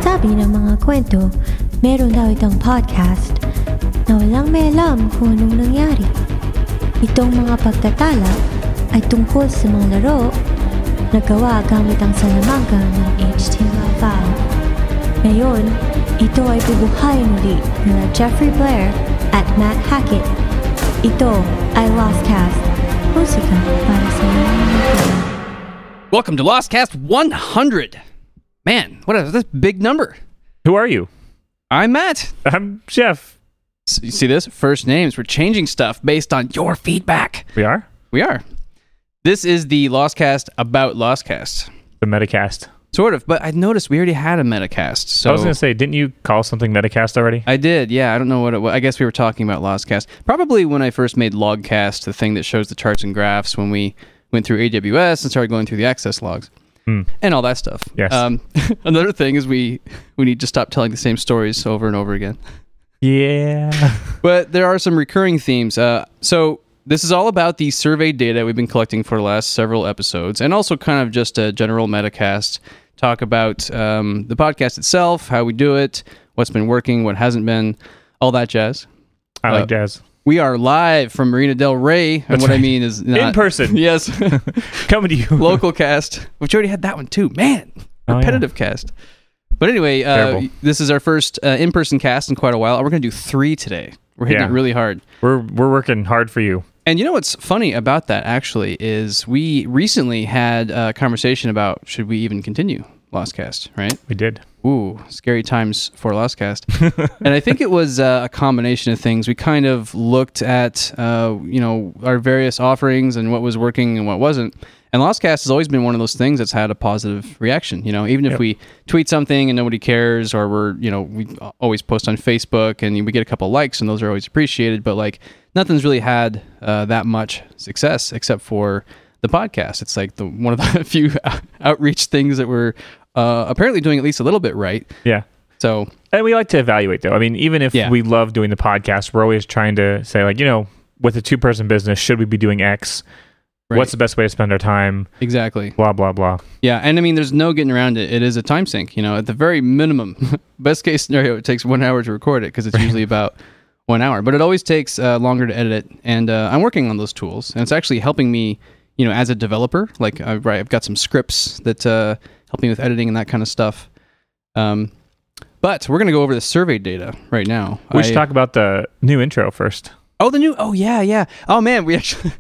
Sabi ng mga kwento, meron daw itong podcast na walang may alam kung anong nangyari. Itong mga pagtatala ay tungkol sa mga laro na gawa gamit ang salamangka ng HTML5. Ngayon, ito ay bubuhayin ulit nila Jeffrey Blair at Matt Hackett. Ito ay Lostcast, musika para sa mga. Welcome to Lostcast 100. Man, what is this big number? Who are you? I'm Matt. I'm Jeff. You see this? First names. We're changing stuff based on your feedback. We are? We are. This is the Lostcast about Lostcast. The Metacast. Sort of, but I noticed we already had a Metacast. So I was going to say, didn't you call something Metacast already? I did, yeah. I don't know what it was. I guess we were talking about Lostcast. Probably when I first made Logcast, the thing that shows the charts and graphs when we went through AWS and started going through the access logs. And all that stuff. Yes. Another thing is we need to stop telling the same stories over and over again. Yeah. But there are some recurring themes. So this is all about the survey data we've been collecting for the last several episodes, and also kind of just a general metacast. Talk about the podcast itself, how we do it, what's been working, what hasn't been, all that jazz. I like jazz. We are live from Marina Del Rey, and That's what right. I mean is not... In person. Yes. Coming to you. Local cast, which already had that one too. Man, repetitive cast. But anyway, this is our first in-person cast in quite a while. We're going to do 3 today. We're hitting it really hard. We're working hard for you. And you know what's funny about that, actually, is we recently had a conversation about should we even continue Lostcast, right? We did. Ooh, scary times for Lostcast. And I think it was a combination of things. We kind of looked at, our various offerings and what was working and what wasn't. And Lostcast has always been one of those things that's had a positive reaction. You know, even if we tweet something and nobody cares, or we always post on Facebook and we get a couple likes and those are always appreciated. But like nothing's really had that much success except for the podcast. It's like one of the few outreach things that we're apparently doing at least a little bit right. Yeah. So, and we like to evaluate though. I mean, even if we love doing the podcast, we're always trying to say like, with a 2-person business, should we be doing X? Right. What's the best way to spend our time? Exactly. Blah, blah, blah. Yeah. And I mean, there's no getting around it. It is a time sink, at the very minimum, best case scenario, it takes 1 hour to record it because it's usually about 1 hour, but it always takes longer to edit it. And I'm working on those tools, and it's actually helping me, as a developer. Like I've got some scripts that help me with editing and that kind of stuff. But we're going to go over the survey data right now. We should talk about the new intro first. Oh, yeah. Oh man, we actually,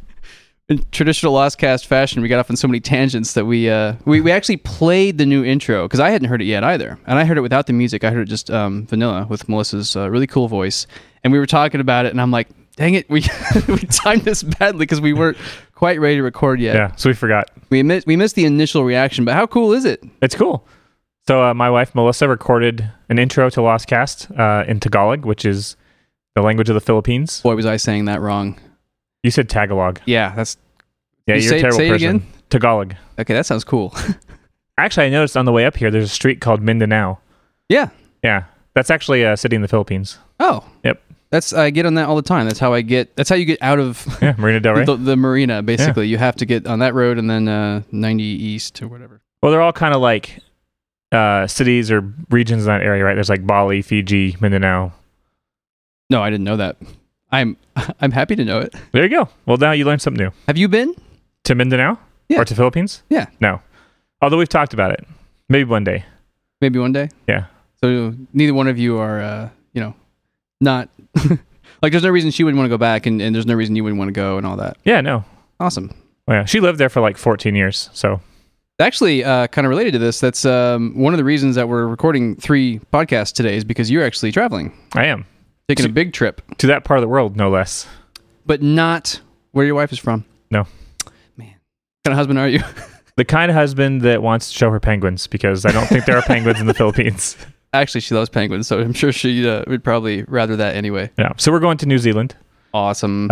in traditional Lostcast fashion, we got off on so many tangents that we actually played the new intro because I hadn't heard it yet either. And I heard it without the music. I heard it just vanilla with Melissa's really cool voice. And we were talking about it, and I'm like, dang it, we timed this badly because we weren't quite ready to record yet. Yeah, so we forgot. We missed the initial reaction, but how cool is it? It's cool. So my wife, Melissa, recorded an intro to Lostcast in Tagalog, which is the language of the Philippines. Boy, was I saying that wrong. You said Tagalog. Yeah, that's... Yeah, you're a terrible say it person. Again? Tagalog. Okay, that sounds cool. Actually, I noticed on the way up here, there's a street called Mindanao. Yeah. Yeah. That's actually a city in the Philippines. Oh. Yep. I get on that all the time. That's how you get out of Marina Del Rey. the marina, basically. Yeah. You have to get on that road and then 90 east or whatever. Well, they're all kind of like cities or regions in that area, right? There's like Bali, Fiji, Mindanao. No, I didn't know that. I'm happy to know it. There you go. Well, now you learned something new. Have you been to Mindanao? Yeah. Or to Philippines? Yeah. No. Although we've talked about it. Maybe one day. Maybe one day? Yeah. So neither one of you are, not... like, there's no reason she wouldn't want to go back, and there's no reason you wouldn't want to go and all that. Yeah, no. Awesome. Well, yeah. She lived there for like 14 years, so... Actually, kind of related to this, that's one of the reasons that we're recording 3 podcasts today is because you're actually traveling. I am. Taking a big trip. To that part of the world, no less. But not where your wife is from. No. Man. What kind of husband are you? The kind of husband that wants to show her penguins, because I don't think there are penguins in the Philippines. Actually, she loves penguins, so I'm sure she would probably rather that anyway. Yeah. So we're going to New Zealand. Awesome.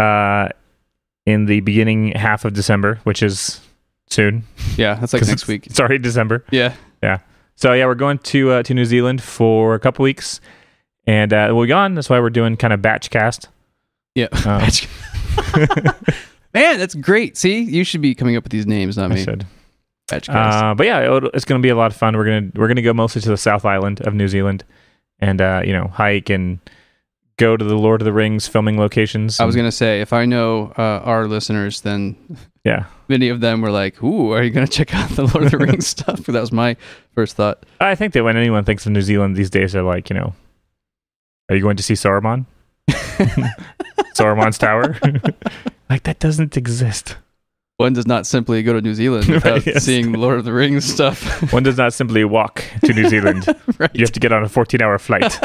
In the beginning half of December, which is soon. Yeah, that's like next week. It's already December. Yeah. Yeah. So yeah, we're going to New Zealand for a couple weeks, and we'll be gone. That's why we're doing kind of batch cast. Yeah. Man, that's great. See, you should be coming up with these names, not me. I should. But yeah, it's going to be a lot of fun. We're gonna go mostly to the South Island of New Zealand, and hike and go to the Lord of the Rings filming locations. I was going to say, if I know our listeners, then yeah, many of them were like, "Ooh, are you going to check out the Lord of the Rings stuff?" That was my first thought. I think that when anyone thinks of New Zealand these days, they're like, are you going to see Saruman? Saruman's Tower? Like, that doesn't exist. One does not simply go to New Zealand without seeing Lord of the Rings stuff. One does not simply walk to New Zealand. Right. You have to get on a 14-hour flight.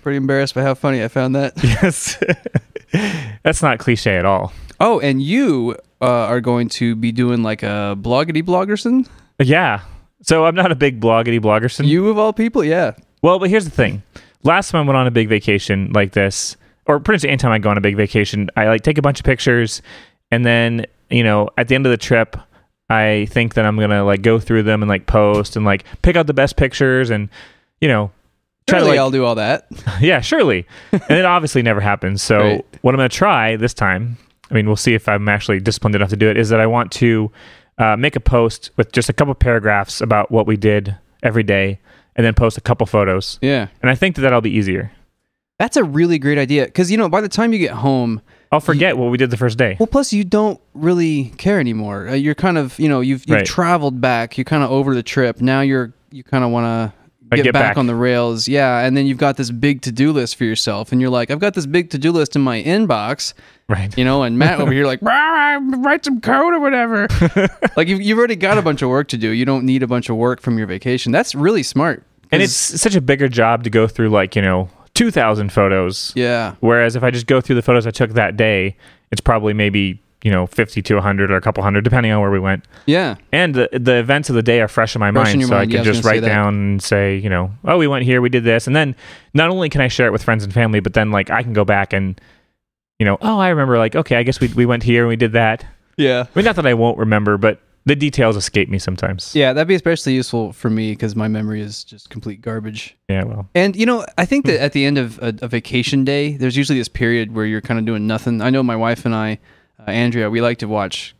Pretty embarrassed by how funny I found that. Yes. That's not cliche at all. Oh, and you are going to be doing like a bloggity-bloggerson? Yeah. So I'm not a big bloggity-bloggerson. You of all people? Yeah. Well, but here's the thing. Last time I went on a big vacation like this, or pretty much anytime I go on a big vacation, I like take a bunch of pictures, and then, at the end of the trip, I think that I'm going to like go through them and like post and like pick out the best pictures and, try to, I'll do all that. Yeah, surely. And it obviously never happens. So right. What I'm going to try this time, we'll see if I'm actually disciplined enough to do it, is that I want to make a post with just a couple paragraphs about what we did every day and then post a couple photos. Yeah. And I think that'll be easier. That's a really great idea. Because, by the time you get home, I'll forget what we did the first day. Well, plus you don't really care anymore. You're kind of, you've right. traveled back. You're kind of over the trip. Now you kind of want to get back on the rails. Yeah. And then you've got this big to-do list for yourself. And you're like, I've got this big to-do list in my inbox. Right. And Matt over here like, write some code or whatever. Like you've already got a bunch of work to do. You don't need a bunch of work from your vacation. That's really smart. And it's such a bigger job to go through 2,000 photos. Yeah. Whereas if I just go through the photos I took that day, it's probably maybe 50 to 100 or a couple hundred, depending on where we went. Yeah. And the events of the day are fresh in my mind, so I can just write down and say, oh, we went here, we did this. And then not only can I share it with friends and family, but then I can go back and, oh, I remember okay, I guess we went here and we did that. Yeah. Not that I won't remember, but the details escape me sometimes. Yeah, that'd be especially useful for me because my memory is just complete garbage. Yeah, well. And, I think that at the end of a vacation day, there's usually this period where you're kind of doing nothing. I know my wife and I, Andrea, we like to watch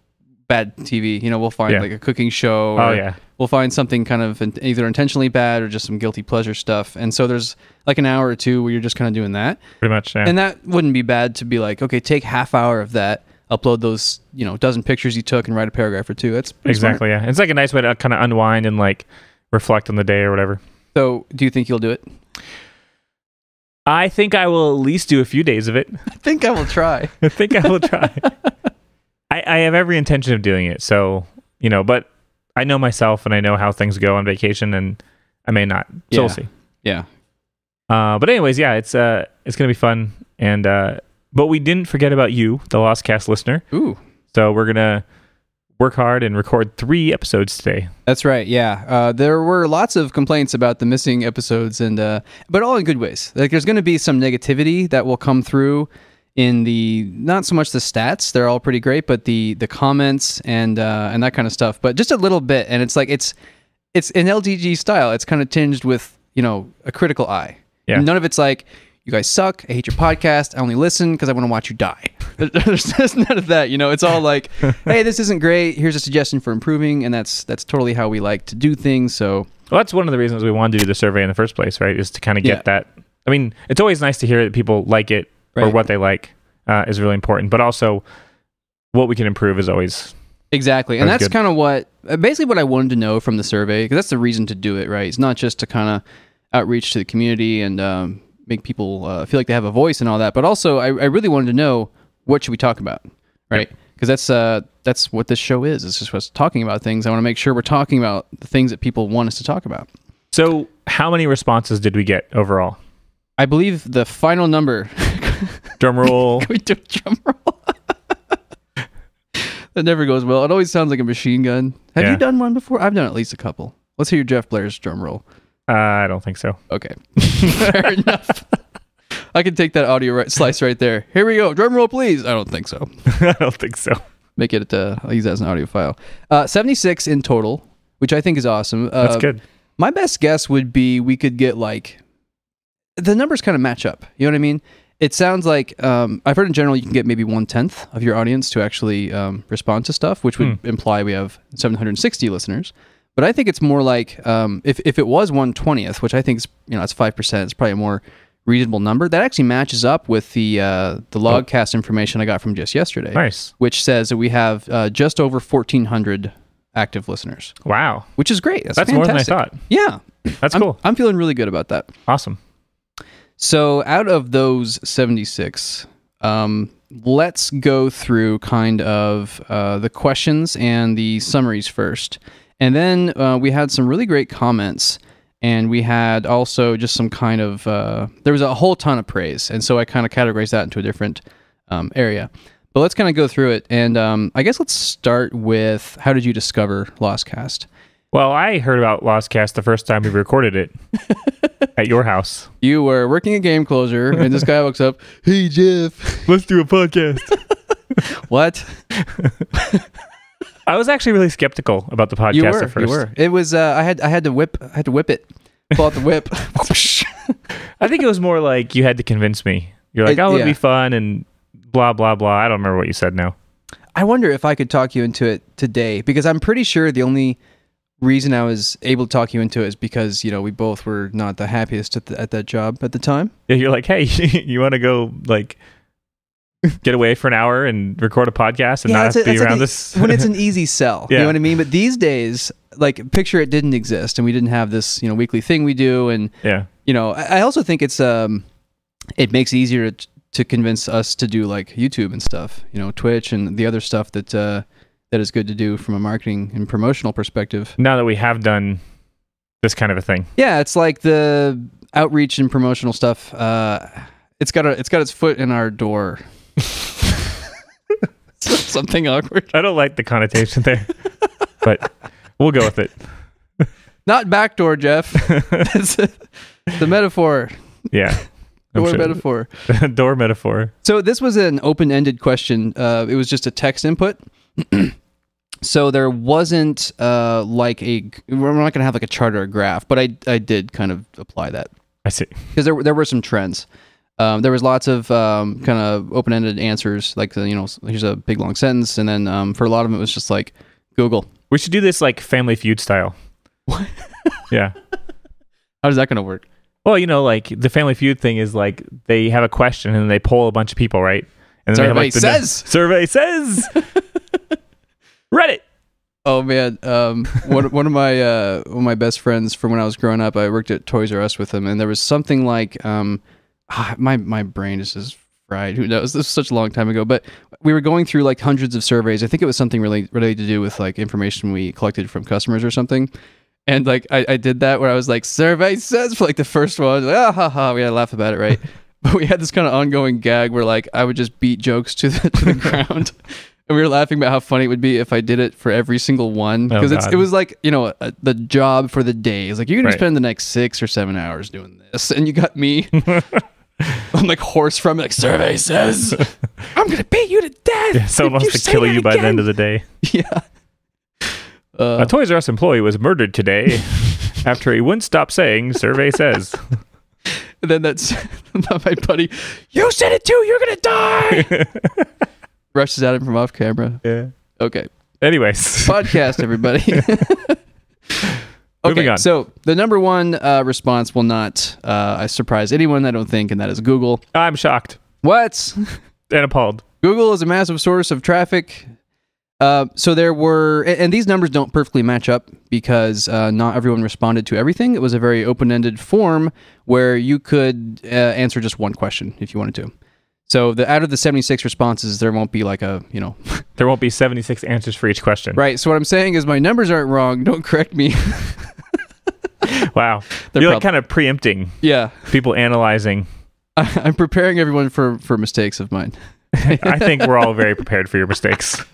bad TV. We'll find a cooking show. Or we'll find something kind of either intentionally bad or just some guilty pleasure stuff. And so there's like an hour or two where you're just kind of doing that. Pretty much, yeah. And that wouldn't be bad to be like, okay, take half hour of that, upload those, dozen pictures you took and write a paragraph or two. That's exactly, smart. Yeah. It's like a nice way to kind of unwind and reflect on the day or whatever. So do you think you'll do it? I think I will at least do a few days of it. I think I will try. I think I will try. I have every intention of doing it. So, but I know myself and I know how things go on vacation and I may not. So we'll see. Yeah. But anyways, yeah, it's going to be fun. And, but we didn't forget about you, the Lostcast listener. Ooh. So we're going to work hard and record 3 episodes today. That's right. Yeah. There were lots of complaints about the missing episodes but all in good ways. Like there's going to be some negativity that will come through in the, not so much the stats, they're all pretty great, but the comments and that kind of stuff, but just a little bit. And it's like, it's in LTG style. It's kind of tinged with, a critical eye. Yeah. None of it's like, you guys suck. I hate your podcast. I only listen because I want to watch you die. There's none of that. It's all like, hey, this isn't great. Here's a suggestion for improving. And that's totally how we like to do things. So, well, that's one of the reasons we wanted to do the survey in the first place, right? Is to kind of get that. It's always nice to hear that people like it. Right. Or what they like is really important, but also what we can improve is always exactly. And that's kind of what I wanted to know from the survey, because that's the reason to do it, right? It's not just to kind of outreach to the community and make people feel like they have a voice and all that, but also I really wanted to know what should we talk about, right? Because that's what this show is. It's just us talking about things. I want to make sure we're talking about the things that people want us to talk about. So, how many responses did we get overall? I believe the final number. Drum roll. Can we do a drum roll? That never goes well. It always sounds like a machine gun. Have you done one before? I've done at least a couple. Let's hear your Jeff Blair's drum roll. I don't think so. Okay. Fair enough. I can take that audio slice right there. Here we go. Drum roll, please. I don't think so. I don't think so. Make it, I'll use that as an audio file. 76 in total, which I think is awesome. That's good. My best guess would be we could get the numbers kind of match up. You know what I mean? it sounds like I've heard in general you can get maybe 1/10 of your audience to actually respond to stuff, which would imply we have 760 listeners. But I think it's more like if it was 1/20th, which I think is that's 5%. It's probably a more reasonable number. That actually matches up with the Logcast information I got from just yesterday. Nice. Which says that we have just over 1,400 active listeners. Wow. Which is great. That's more than I fantastic. thought. Yeah. That's cool. I'm feeling really good about that. Awesome. So out of those 76, let's go through kind of the questions and the summaries first. And then we had some really great comments. And we had also just some kind of, there was a whole ton of praise. And so I kind of categorized that into a different area. But let's kind of go through it. And I guess let's start with, how did you discover Lostcast? Well, I heard about Lostcast the first time we recorded it at your house. You were working a game closer, and this guy walks up, "Hey, Jeff, let's do a podcast." What? I was actually really skeptical about the podcast at first. You were. It was. I had to whip it. Pull out the whip. I think it was more like you had to convince me. You're like, it'd be fun and blah blah blah. I don't remember what you said now. I wonder if I could talk you into it today, because I'm pretty sure the only reason I was able to talk you into it is because we both were not the happiest at that job at the time. Yeah, you're like, hey, you want to go like get away for an hour and record a podcast and not be around this? When it's an easy sell, yeah. You know what I mean? But these days, like, picture it didn't exist and we didn't have this, weekly thing we do. And, I also think it's, it makes it easier to convince us to do like YouTube and stuff, Twitch and the other stuff that is good to do from a marketing and promotional perspective. Now that we have done this kind of a thing. Yeah. It's like the outreach and promotional stuff. It's got its foot in our door. Something awkward. I don't like the connotation there, but we'll go with it. Not backdoor, Jeff. It's the metaphor. Yeah. Door metaphor. Door metaphor. So this was an open-ended question. It was just a text input. So there wasn't we're not going to have like a chart or a graph, but I did kind of apply that. I see. Because there were some trends. There was lots of kind of open-ended answers, like here's a big long sentence, and then for a lot of them it was just like Google. We should do this like Family Feud style. What? Yeah. How's that going to work? Well, like the Family Feud thing is like they have a question and they poll a bunch of people, right? And then Survey says. Survey says. Reddit. Oh man, one of my best friends from when I was growing up, I worked at Toys R Us with him, and there was something like my brain is just fried. Who knows? This was such a long time ago, but we were going through like hundreds of surveys. I think it was something really related to do with like information we collected from customers or something. And like I did that where I was like, survey says for like the first one, like, ha ha, we had to laugh about it, right? But we had this kind of ongoing gag where like I would just beat jokes to the ground. And we were laughing about how funny it would be if I did it for every single one. Because it was like, the job for the day. It's like, you're going to spend the next 6 or 7 hours doing this. And you got me. I'm like hoarse from it. Like, survey says, I'm going to beat you to death. Yeah, someone wants to kill you by the end of the day. Yeah. A Toys R Us employee was murdered today after he wouldn't stop saying, survey says. And then that's my buddy. You said it too. You're going to die. Rushes at him from off camera. Yeah. Okay. Anyways. Podcast, everybody. Moving on. So the number one response will not surprise anyone, I don't think, and that is Google. I'm shocked. What? And appalled. Google is a massive source of traffic. So there were, and these numbers don't perfectly match up because not everyone responded to everything. It was a very open-ended form where you could answer just one question if you wanted to. So out of the 76 responses, there won't be like There won't be 76 answers for each question. Right. So what I'm saying is my numbers aren't wrong. Don't correct me. Wow. You're like kind of preempting. Yeah. People analyzing. I'm preparing everyone for mistakes of mine. I think we're all very prepared for your mistakes.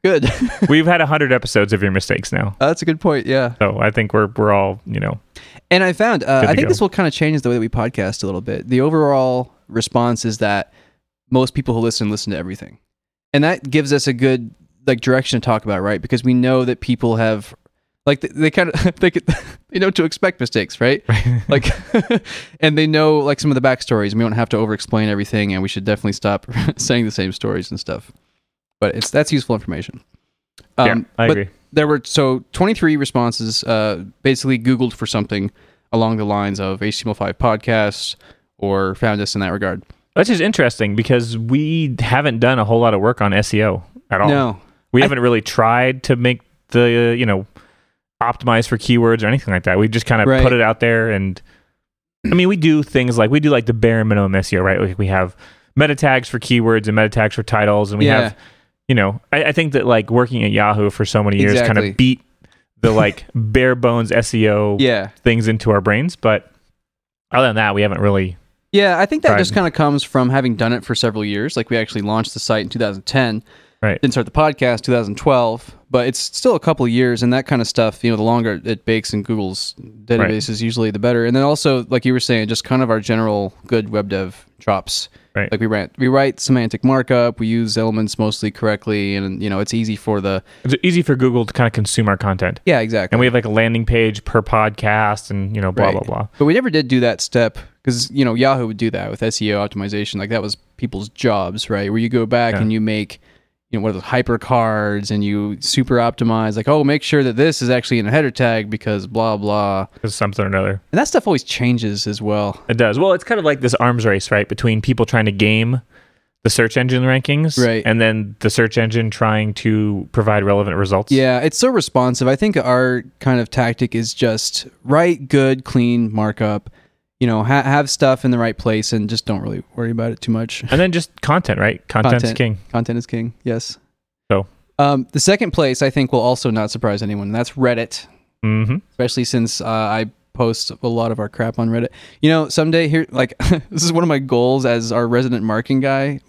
Good. We've had 100 episodes of your mistakes now. That's a good point. Yeah. So I think we're all, And I found, I think this will kind of change the way that we podcast a little bit. The overall response is that most people who listen to everything. And that gives us a good direction to talk about, right? Because we know that people have Like they kind of they know to expect mistakes, right? Like, and they know like some of the backstories, and we don't have to over-explain everything, and we should definitely stop saying the same stories and stuff. But that's useful information. I agree. There were 23 responses, basically Googled for something along the lines of HTML5 podcasts or found us in that regard. That's just interesting because we haven't done a whole lot of work on SEO at all. No, we haven't really tried to make the optimize for keywords or anything like that. We just kind of put it out there, and I mean, we do things like the bare minimum SEO, right? Like we have meta tags for keywords and meta tags for titles, and we have, I think that like working at Yahoo for so many years kind of beat the like bare bones SEO things into our brains. But other than that, we haven't really. Yeah, I think that just kind of comes from having done it for several years. Like we actually launched the site in 2010. Right. Didn't start the podcast 2012, but it's still a couple of years, and that kind of stuff, the longer it bakes in Google's database is usually the better. And then also, like you were saying, just kind of our general good web dev chops. Right. Like we write semantic markup, we use elements mostly correctly, and it's easy it's easy for Google to kind of consume our content. Yeah, exactly. And we have like a landing page per podcast, and blah blah blah. But we never did do that step because Yahoo would do that with SEO optimization. Like that was people's jobs, right? Where you go back and you make what are those hypercards, and you super optimize, like, oh, make sure that this is actually in a header tag because blah, blah. Because something or another. And that stuff always changes as well. It does. Well, it's kind of like this arms race, right? Between people trying to game the search engine rankings, right, and then the search engine trying to provide relevant results. Yeah, it's so responsive. I think our kind of tactic is just write good, clean markup, have stuff in the right place, and just don't really worry about it too much. And then just content, right? Content is king. Content is king, yes. So, the second place I think will also not surprise anyone. And that's Reddit, especially since I post a lot of our crap on Reddit. Someday here, like this is one of my goals as our resident marketing guy,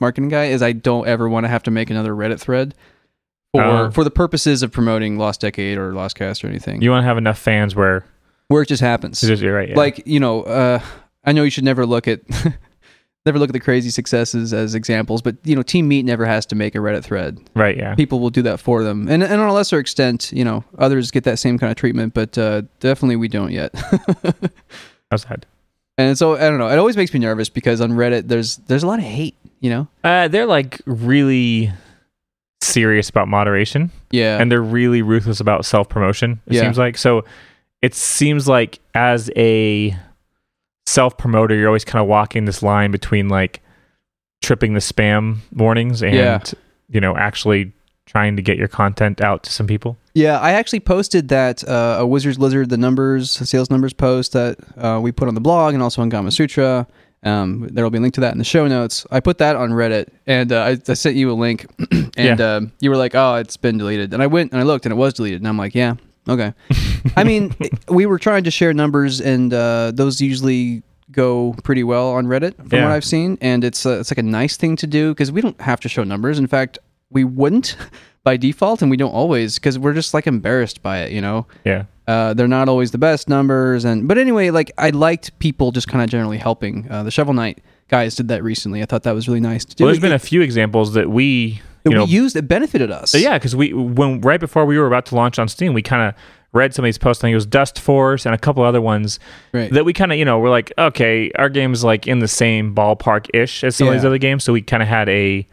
is I don't ever want to have to make another Reddit thread for the purposes of promoting Lost Decade or Lostcast or anything. You want to have enough fans where it just happens. You're right. Yeah. Like, I know you should never look at the crazy successes as examples, but Team Meat never has to make a Reddit thread. Right, yeah. People will do that for them. And on a lesser extent, others get that same kind of treatment, but definitely we don't yet. That's sad. And so I don't know, it always makes me nervous because on Reddit there's a lot of hate, They're like really serious about moderation. Yeah. And they're really ruthless about self-promotion, it seems like. So it seems like as a self-promoter, you're always kind of walking this line between like tripping the spam warnings and actually trying to get your content out to some people. Yeah, I actually posted that a Wizard's Lizard, sales numbers post that we put on the blog and also on Gama Sutra. There'll be a link to that in the show notes. I put that on Reddit, and I sent you a link, and you were like, oh, it's been deleted. And I went and I looked, and it was deleted. And I'm like, yeah, okay. I mean, we were trying to share numbers, and those usually go pretty well on Reddit from what I've seen. And it's like a nice thing to do because we don't have to show numbers. In fact, we wouldn't by default, and we don't always because we're just like embarrassed by it, Yeah. They're not always the best numbers, but anyway, like I liked people just kind of generally helping. The Shovel Knight guys did that recently. I thought that was really nice to do. Well, there's been a few examples that we used that benefited us. Yeah, because when right before we were about to launch on Steam, we kind of read some of these posts. I think it was Dust Force and a couple other ones that we kind of we're like, okay, our game's like in the same ballpark ish as some of these other games, so we kind of had an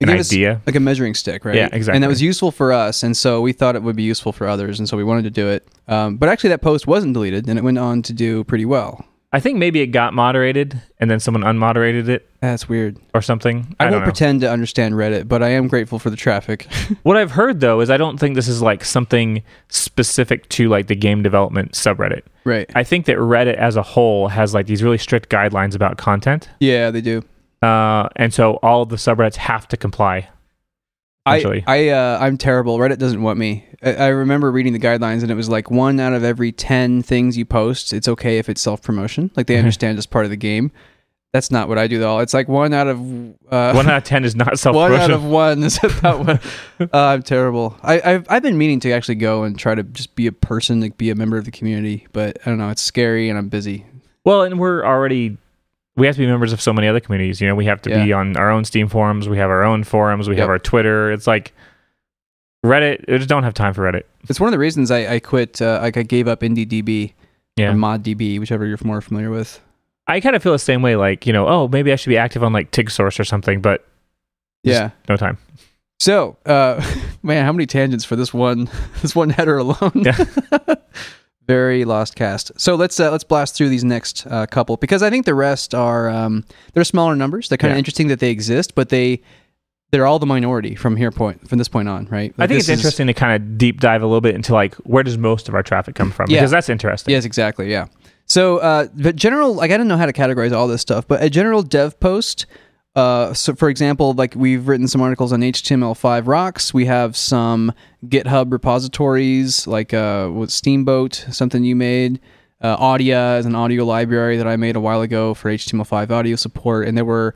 idea, like a measuring stick, right? Yeah, exactly. And that was useful for us, and so we thought it would be useful for others, and so we wanted to do it. But actually, that post wasn't deleted, and it went on to do pretty well. I think maybe it got moderated, and then someone unmoderated it. That's weird. Or something. I won't pretend to understand Reddit, but I am grateful for the traffic. What I've heard, though, is I don't think this is like something specific to like the game development subreddit. Right. I think that Reddit as a whole has like these really strict guidelines about content. Yeah, they do. And so all of the subreddits have to comply. I'm terrible. Reddit doesn't want me. I remember reading the guidelines, and it was like 1 out of every 10 things you post, it's okay if it's self-promotion. Like they understand it's part of the game. That's not what I do though. It's like 1 out of 1 out of 10 is not self-promotion. 1 out of 1 is about one. I'm terrible. I've been meaning to actually go and try to just be a person, like be a member of the community, but I don't know. It's scary, and I'm busy. Well, and we have to be members of so many other communities. We have to be on our own Steam forums. We have our own forums. We have our Twitter. It's like Reddit, I just don't have time for Reddit. It's one of the reasons I quit. I gave up IndieDB or ModDB, whichever you're more familiar with. I kind of feel the same way. Like, maybe I should be active on like TigSource or something, but no time. So, man, how many tangents for this one header alone? Yeah. Very Lostcast. So let's blast through these next couple, because I think the rest are they're smaller numbers. They're kind of interesting that they exist, but they're all the minority from this point on, right? Like, I think it's interesting to kind of deep dive a little bit into like, where does most of our traffic come from? Because that's interesting. Yes, exactly. Yeah. So, but general, like, I don't know how to categorize all this stuff, but a general dev post. So for example, like, we've written some articles on HTML5 rocks. We have some GitHub repositories, like with Steamboat, something you made. Audia is an audio library that I made a while ago for HTML5 audio support, and there were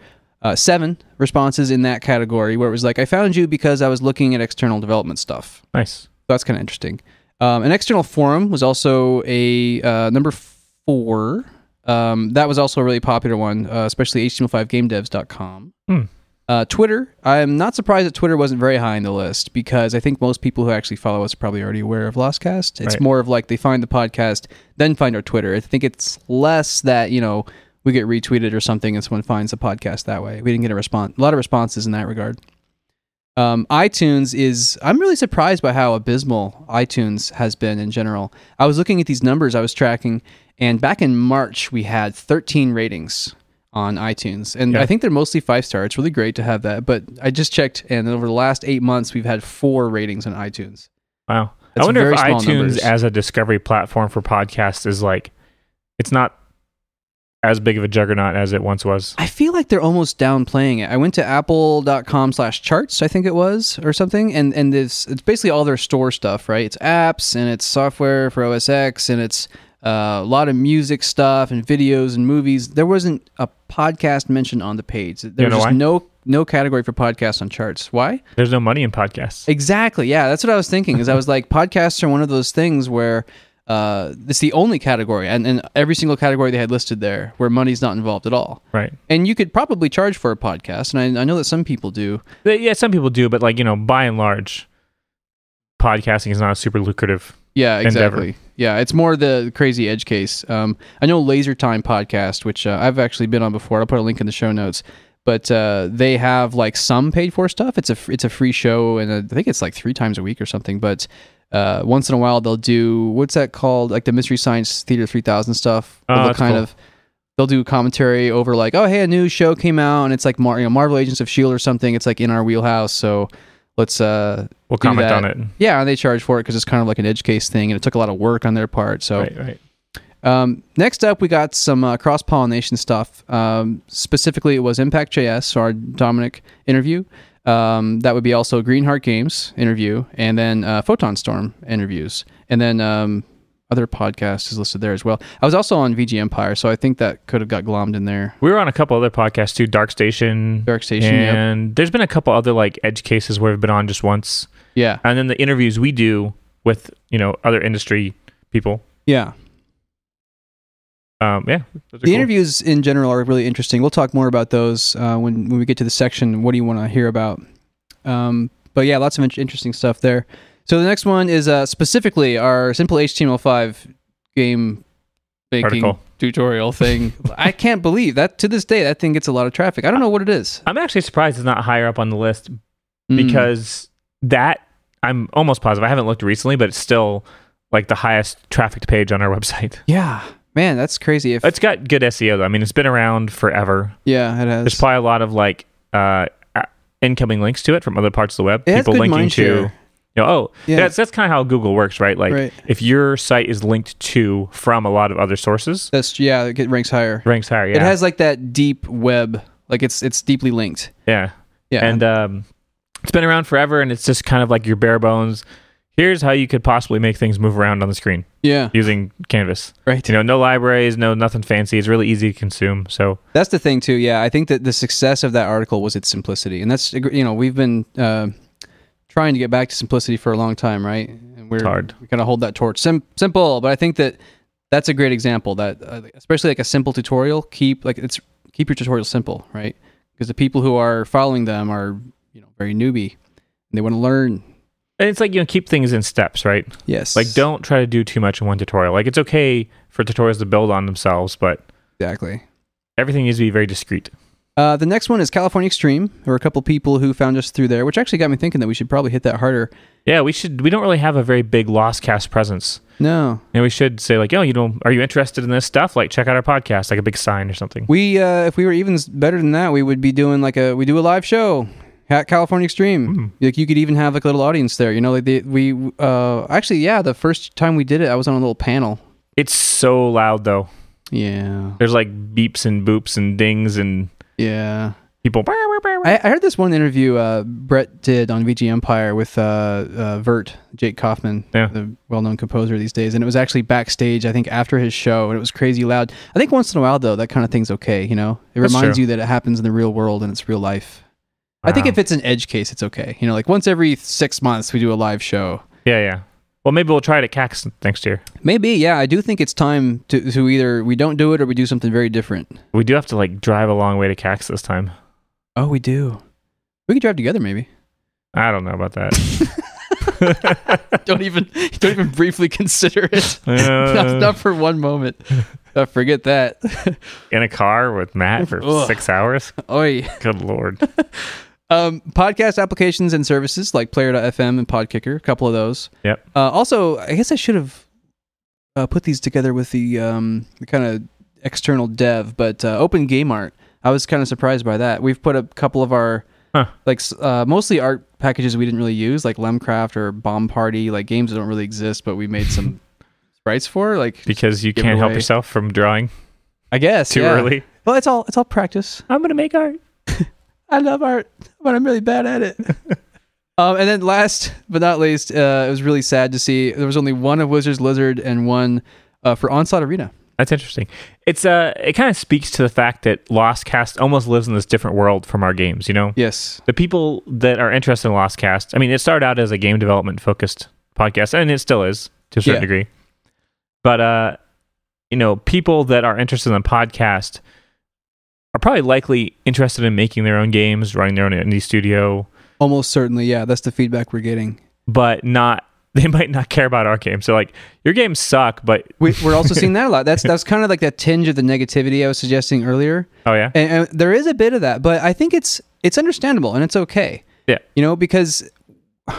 7 responses in that category where it was like, I found you because I was looking at external development stuff. Nice. So that's kind of interesting. An external forum was also a number 4. That was also a really popular one, especially HTML5GameDevs.com. Twitter, I'm not surprised that Twitter wasn't very high on the list, because I think most people who actually follow us are probably already aware of Lostcast. It's more of like they find the podcast, then find our Twitter. I think it's less that, we get retweeted or something and someone finds the podcast that way. We didn't get a lot of responses in that regard. iTunes I'm really surprised by how abysmal iTunes has been in general. I was looking at these numbers I was tracking, and back in March, we had 13 ratings on iTunes. And I think they're mostly 5-star. It's really great to have that. But I just checked, and over the last 8 months, we've had 4 ratings on iTunes. Wow. That's I wonder if small iTunes numbers. as a discovery platform for podcasts is like, it's not as big of a juggernaut as it once was. I feel like they're almost downplaying it. I went to apple.com/charts, I think it was, or something, and it's basically all their store stuff, right? It's apps, and it's software for OS X, and it's a lot of music stuff and videos and movies. There wasn't a podcast mentioned on the page. There was just no category for podcasts on charts. Why? There's no money in podcasts. Exactly. Yeah, that's what I was thinking. Is I was like, podcasts are one of those things where it's the only category, and every single category they had listed there where money's not involved at all. Right. And you could probably charge for a podcast, and I know that some people do. Yeah, some people do, but like, by and large, podcasting is not a super lucrative exactly. endeavor. Yeah, it's more the crazy edge case. I know Laser Time podcast, which I've actually been on before. I'll put a link in the show notes. But they have like some paid for stuff. It's a free show, and I think it's like 3 times a week or something. But once in a while they'll do, what's that called? Like the Mystery Science Theater 3000 stuff. They'll do commentary over like, oh, hey, a new show came out, and it's like Marvel Agents of S.H.I.E.L.D. or something. It's like in our wheelhouse, so let's we'll comment on it. Yeah, and they charge for it because it's kind of like an edge case thing, and it took a lot of work on their part. So right. Next up, we got some cross-pollination stuff. Specifically, it was Impact.js, so our Dominic interview. That would be also Greenheart Games interview, and then Photon Storm interviews. And then other podcasts is listed there as well. I was also on VG Empire, so I think that could have got glommed in there. We were on a couple other podcasts too, Dark Station, and there's been a couple other like edge cases where we've been on just once. Yeah. And then the interviews we do with, other industry people. Yeah. The interviews in general are really interesting. We'll talk more about those when we get to the section, what do you want to hear about? But yeah, lots of interesting stuff there. So the next one is specifically our simple HTML5 game making article tutorial thing. I can't believe that to this day that thing gets a lot of traffic. I don't know what it is. I'm actually surprised it's not higher up on the list because I'm almost positive. I haven't looked recently, but it's still like the highest trafficked page on our website. Yeah. Man, that's crazy. It's got good SEO though. I mean, it's been around forever. Yeah, it has. There's probably a lot of like incoming links to it from other parts of the web. People linking to, that's kind of how Google works, right? Like if your site is linked to from a lot of other sources, it ranks higher. Yeah. It has like that deep web, like it's deeply linked. Yeah. Yeah. And it's been around forever, and it's just kind of like your bare bones. Here's how you could possibly make things move around on the screen. Yeah. Using Canvas. Right. No libraries, nothing fancy. It's really easy to consume. So that's the thing too. Yeah. I think that the success of that article was its simplicity. And that's, we've been trying to get back to simplicity for a long time, right? And it's hard. We kind of hold that torch. Simple, but I think that's a great example that especially like a simple tutorial, keep your tutorial simple, right? Because the people who are following them are, very newbie and they want to learn. And it's like, keep things in steps, right? Yes. Like, don't try to do too much in one tutorial. Like, it's okay for tutorials to build on themselves, but exactly. Everything needs to be very discreet. The next one is California Extreme. There were a couple people who found us through there, which actually got me thinking that we should probably hit that harder. Yeah, we should. We don't really have a very big Lostcast presence. No. And we should say like, are you interested in this stuff? Like, check out our podcast, like a big sign or something. We, if we were even better than that, we would be doing we do a live show at California Extreme. Like you could even have like a little audience there. Like the first time we did it, I was on a little panel. It's so loud though. Yeah. There's like beeps and boops and dings and people. I heard this one interview Brett did on VG Empire with Vert, Jake Kaufman, the well-known composer these days, and it was actually backstage, I think, after his show, and it was crazy loud. I think once in a while, though, that kind of thing's okay, It That's reminds true. you that it happens in the real world and it's real life. Wow. I think if it's an edge case, it's okay. Like once every 6 months, we do a live show. Yeah. Well, maybe we'll try it at CAX next year. Maybe, yeah. I do think it's time to either we don't do it or we do something very different. We do have to like drive a long way to CAX this time. Oh, we do. We could drive together, maybe. I don't know about that. Don't even briefly consider it. Not for one moment. Forget that. In a car with Matt for 6 hours? Oi. Good Lord. Podcast applications and services like Player.fm and Podkicker, a couple of those. Yep. Also, I guess I should have put these together with the kind of external dev, but Open Game Art, I was kind of surprised by that. We've put a couple of our mostly art packages we didn't really use, like Lemcraft or Bomb Party, like games that don't really exist, but we made some sprites for, like because you can't help yourself from drawing. I guess too early. Well, it's all practice. I'm gonna make art. I love art, but I'm really bad at it. And then last but not least, it was really sad to see there was only one of Wizard's Lizard and one for Onslaught Arena. That's interesting. It's it kind of speaks to the fact that Lostcast almost lives in this different world from our games, Yes. The people that are interested in Lostcast, I mean, it started out as a game development focused podcast, and it still is to a certain degree. But people that are interested in the podcast are probably likely interested in making their own games, running their own indie studio. Almost certainly, yeah. That's the feedback we're getting. But they might not care about our game. So like, your games suck, but we're also seeing that a lot. That's kind of like that tinge of the negativity I was suggesting earlier. Oh yeah, and there is a bit of that, but I think it's understandable and it's okay. Yeah, because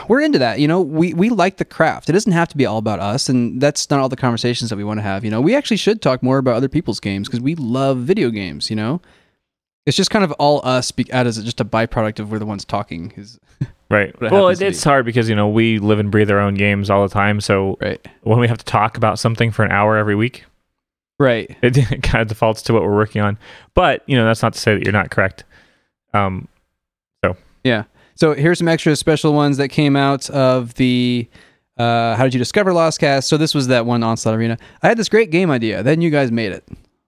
we're into that. We like the craft. It doesn't have to be all about us, and that's not all the conversations that we want to have. We actually should talk more about other people's games because we love video games. It's just kind of all us as just a byproduct of we're the ones talking. Right. Well, it's hard because, we live and breathe our own games all the time. So when we have to talk about something for an hour every week, right, it kind of defaults to what we're working on. But, that's not to say that you're not correct. Yeah. So here's some extra special ones that came out of the How Did You Discover Lostcast? So this was that one Onslaught Arena. I had this great game idea. Then you guys made it.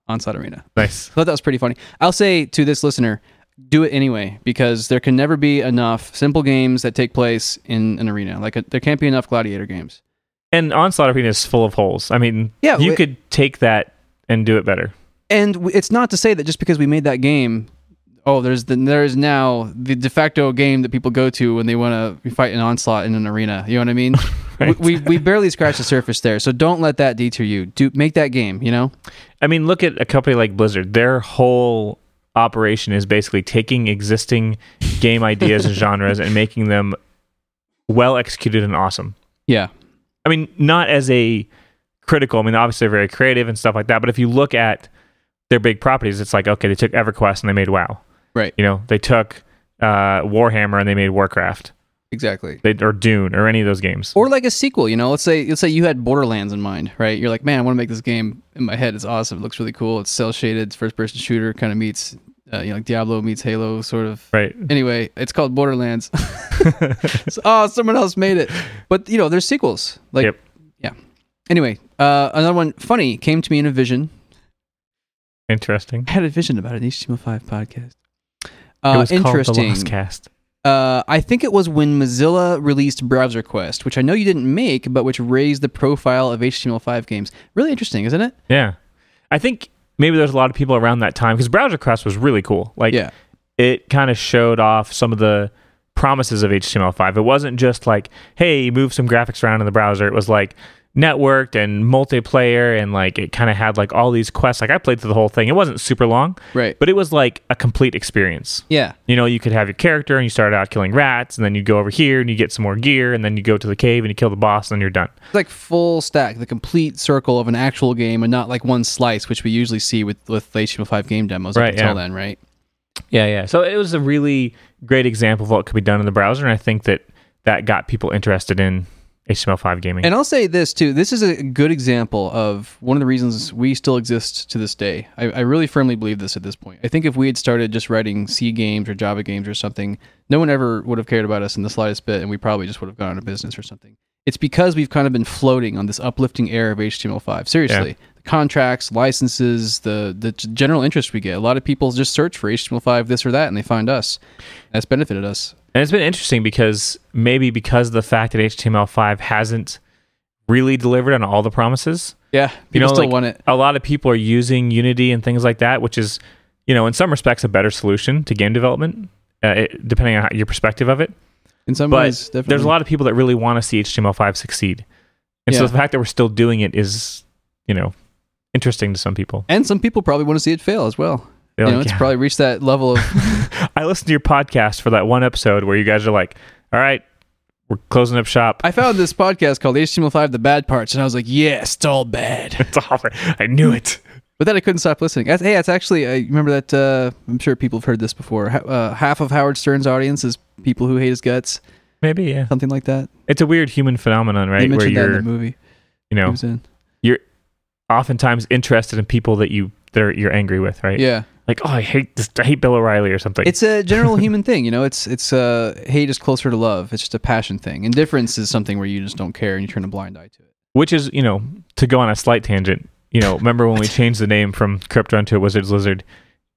Onslaught Arena. Nice. I thought that was pretty funny. I'll say to this listener, do it anyway, because there can never be enough simple games that take place in an arena. There can't be enough gladiator games. And Onslaught Arena is full of holes. I mean, you could take that and do it better. And it's not to say that just because we made that game, there is now the de facto game that people go to when they want to fight an Onslaught in an arena. You know what I mean? Right. We barely scratched the surface there, so don't let that deter you. Make that game, I mean, look at a company like Blizzard. Their whole operation is basically taking existing game ideas and genres and making them well executed and awesome. Yeah. I mean, not as a critical, obviously they're very creative and stuff like that, but if you look at their big properties, it's like, okay, they took EverQuest and they made WoW. Right. They took Warhammer and they made Warcraft. Exactly. Or Dune or any of those games. Or like a sequel, let's say you had Borderlands in mind, right? You're like, man, I want to make this game in my head. It's awesome. It looks really cool. It's cell shaded. It's first person shooter, kind of meets like Diablo meets Halo, sort of. Right. Anyway, it's called Borderlands. Someone else made it. But there's sequels. Yep. Yeah. Anyway, another one funny came to me in a vision. Interesting. I had a vision about an HTML5 podcast. It was interesting. Called the Lostcast. I think it was when Mozilla released BrowserQuest, which I know you didn't make, but which raised the profile of HTML5 games. Really interesting, isn't it? Yeah. I think maybe there's a lot of people around that time, because BrowserQuest was really cool. It kind of showed off some of the promises of HTML5. It wasn't just like, hey, move some graphics around in the browser. It was like networked and multiplayer, and like it kind of had like all these quests. Like I played through the whole thing. It wasn't super long, Right. but it was like a complete experience. Yeah. You know, you could have your character and you start out killing rats, and then you go over here and you get some more gear, and then you go to the cave and you kill the boss, and then you're done. It's like full stack, the complete circle of an actual game, and not like one slice, which we usually see with HTML5 game demos up until then, right? Yeah. So it was a really great example of what could be done in the browser, and I think that got people interested in HTML5 gaming. And I'll say this too. This is a good example of one of the reasons we still exist to this day. I really firmly believe this at this point. I think if we had started just writing C games or Java games or something, no one ever would have cared about us in the slightest bit, and we probably just would have gone out of business or something. It's because we've kind of been floating on this uplifting air of HTML5. Seriously. Yeah. The contracts, licenses, the general interest we get. A lot of people just search for HTML5 this or that, and they find us. That's benefited us. And it's been interesting because of the fact that HTML5 hasn't really delivered on all the promises. Yeah, people still like, want it. A lot of people are using Unity and things like that, which is, in some respects, a better solution to game development, depending on your perspective of it. In some ways, definitely. There's a lot of people that really want to see HTML5 succeed. And so the fact that we're still doing it is, interesting to some people. And some people probably want to see it fail as well. It's probably reached that level of... I listened to your podcast for that one episode where you guys are like, all right, we're closing up shop. I found this podcast called HTML5 The Bad Parts, and I was like, yes, it's all bad. It's all bad. I knew it. But then I couldn't stop listening. Hey, it's actually, I remember that, I'm sure people have heard this before. Half of Howard Stern's audience is people who hate his guts. Maybe, yeah. Something like that. It's a weird human phenomenon, right? He mentioned that in the movie. You're oftentimes interested in people that you're angry with, right? Yeah. Like, oh, I hate Bill O'Reilly or something. It's a general human thing, It's hate is closer to love. It's just a passion thing. Indifference is something where you just don't care and you turn a blind eye to it. Which is, to go on a slight tangent, remember when we changed the name from Crypt Run to Wizard's Lizard,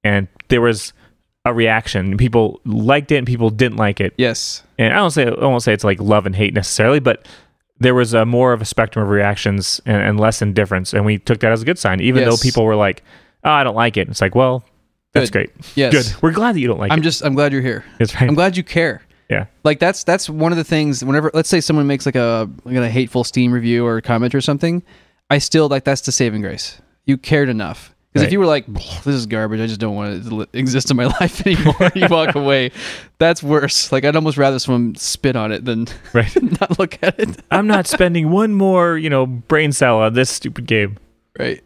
and there was a reaction. People liked it and people didn't like it. Yes. And I won't say it's like love and hate necessarily, but there was more of a spectrum of reactions and less indifference, and we took that as a good sign, even though people were like, oh, I don't like it. It's like, well, that's great. Yes. Good. We're glad that you don't like it. I'm glad you're here. That's right. I'm glad you care. Yeah. Like that's one of the things, whenever, let's say someone makes like a hateful Steam review or a comment or something, I still that's the saving grace. You cared enough. Because if you were like, this is garbage, I just don't want it to exist in my life anymore, you walk away, that's worse. Like, I'd almost rather someone spit on it than not look at it. I'm not spending one more, brain cell on this stupid game. Right.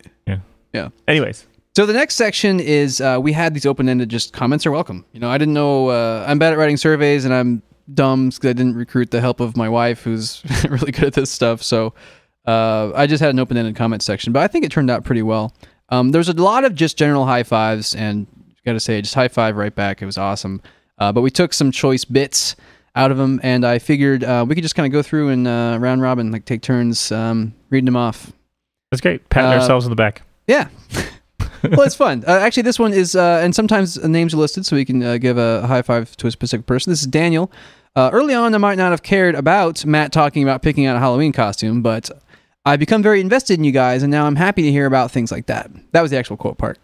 Yeah. Anyways. So the next section is, we had these open-ended just comments are welcome. I didn't know, I'm bad at writing surveys and I'm dumb because I didn't recruit the help of my wife who's really good at this stuff. So I just had an open-ended comment section, but I think it turned out pretty well. There's a lot of just general high fives, and got to say, just high five right back. It was awesome. But we took some choice bits out of them, and I figured we could just kind of go through and round robin, like take turns reading them off. That's great. Patting ourselves on the back. Yeah. Well, it's fun. Actually, this one is, and sometimes names are listed, so we can give a high five to a specific person. This is Daniel. Early on, I might not have cared about Matt talking about picking out a Halloween costume, but I've become very invested in you guys, and now I'm happy to hear about things like that. That was the actual quote part.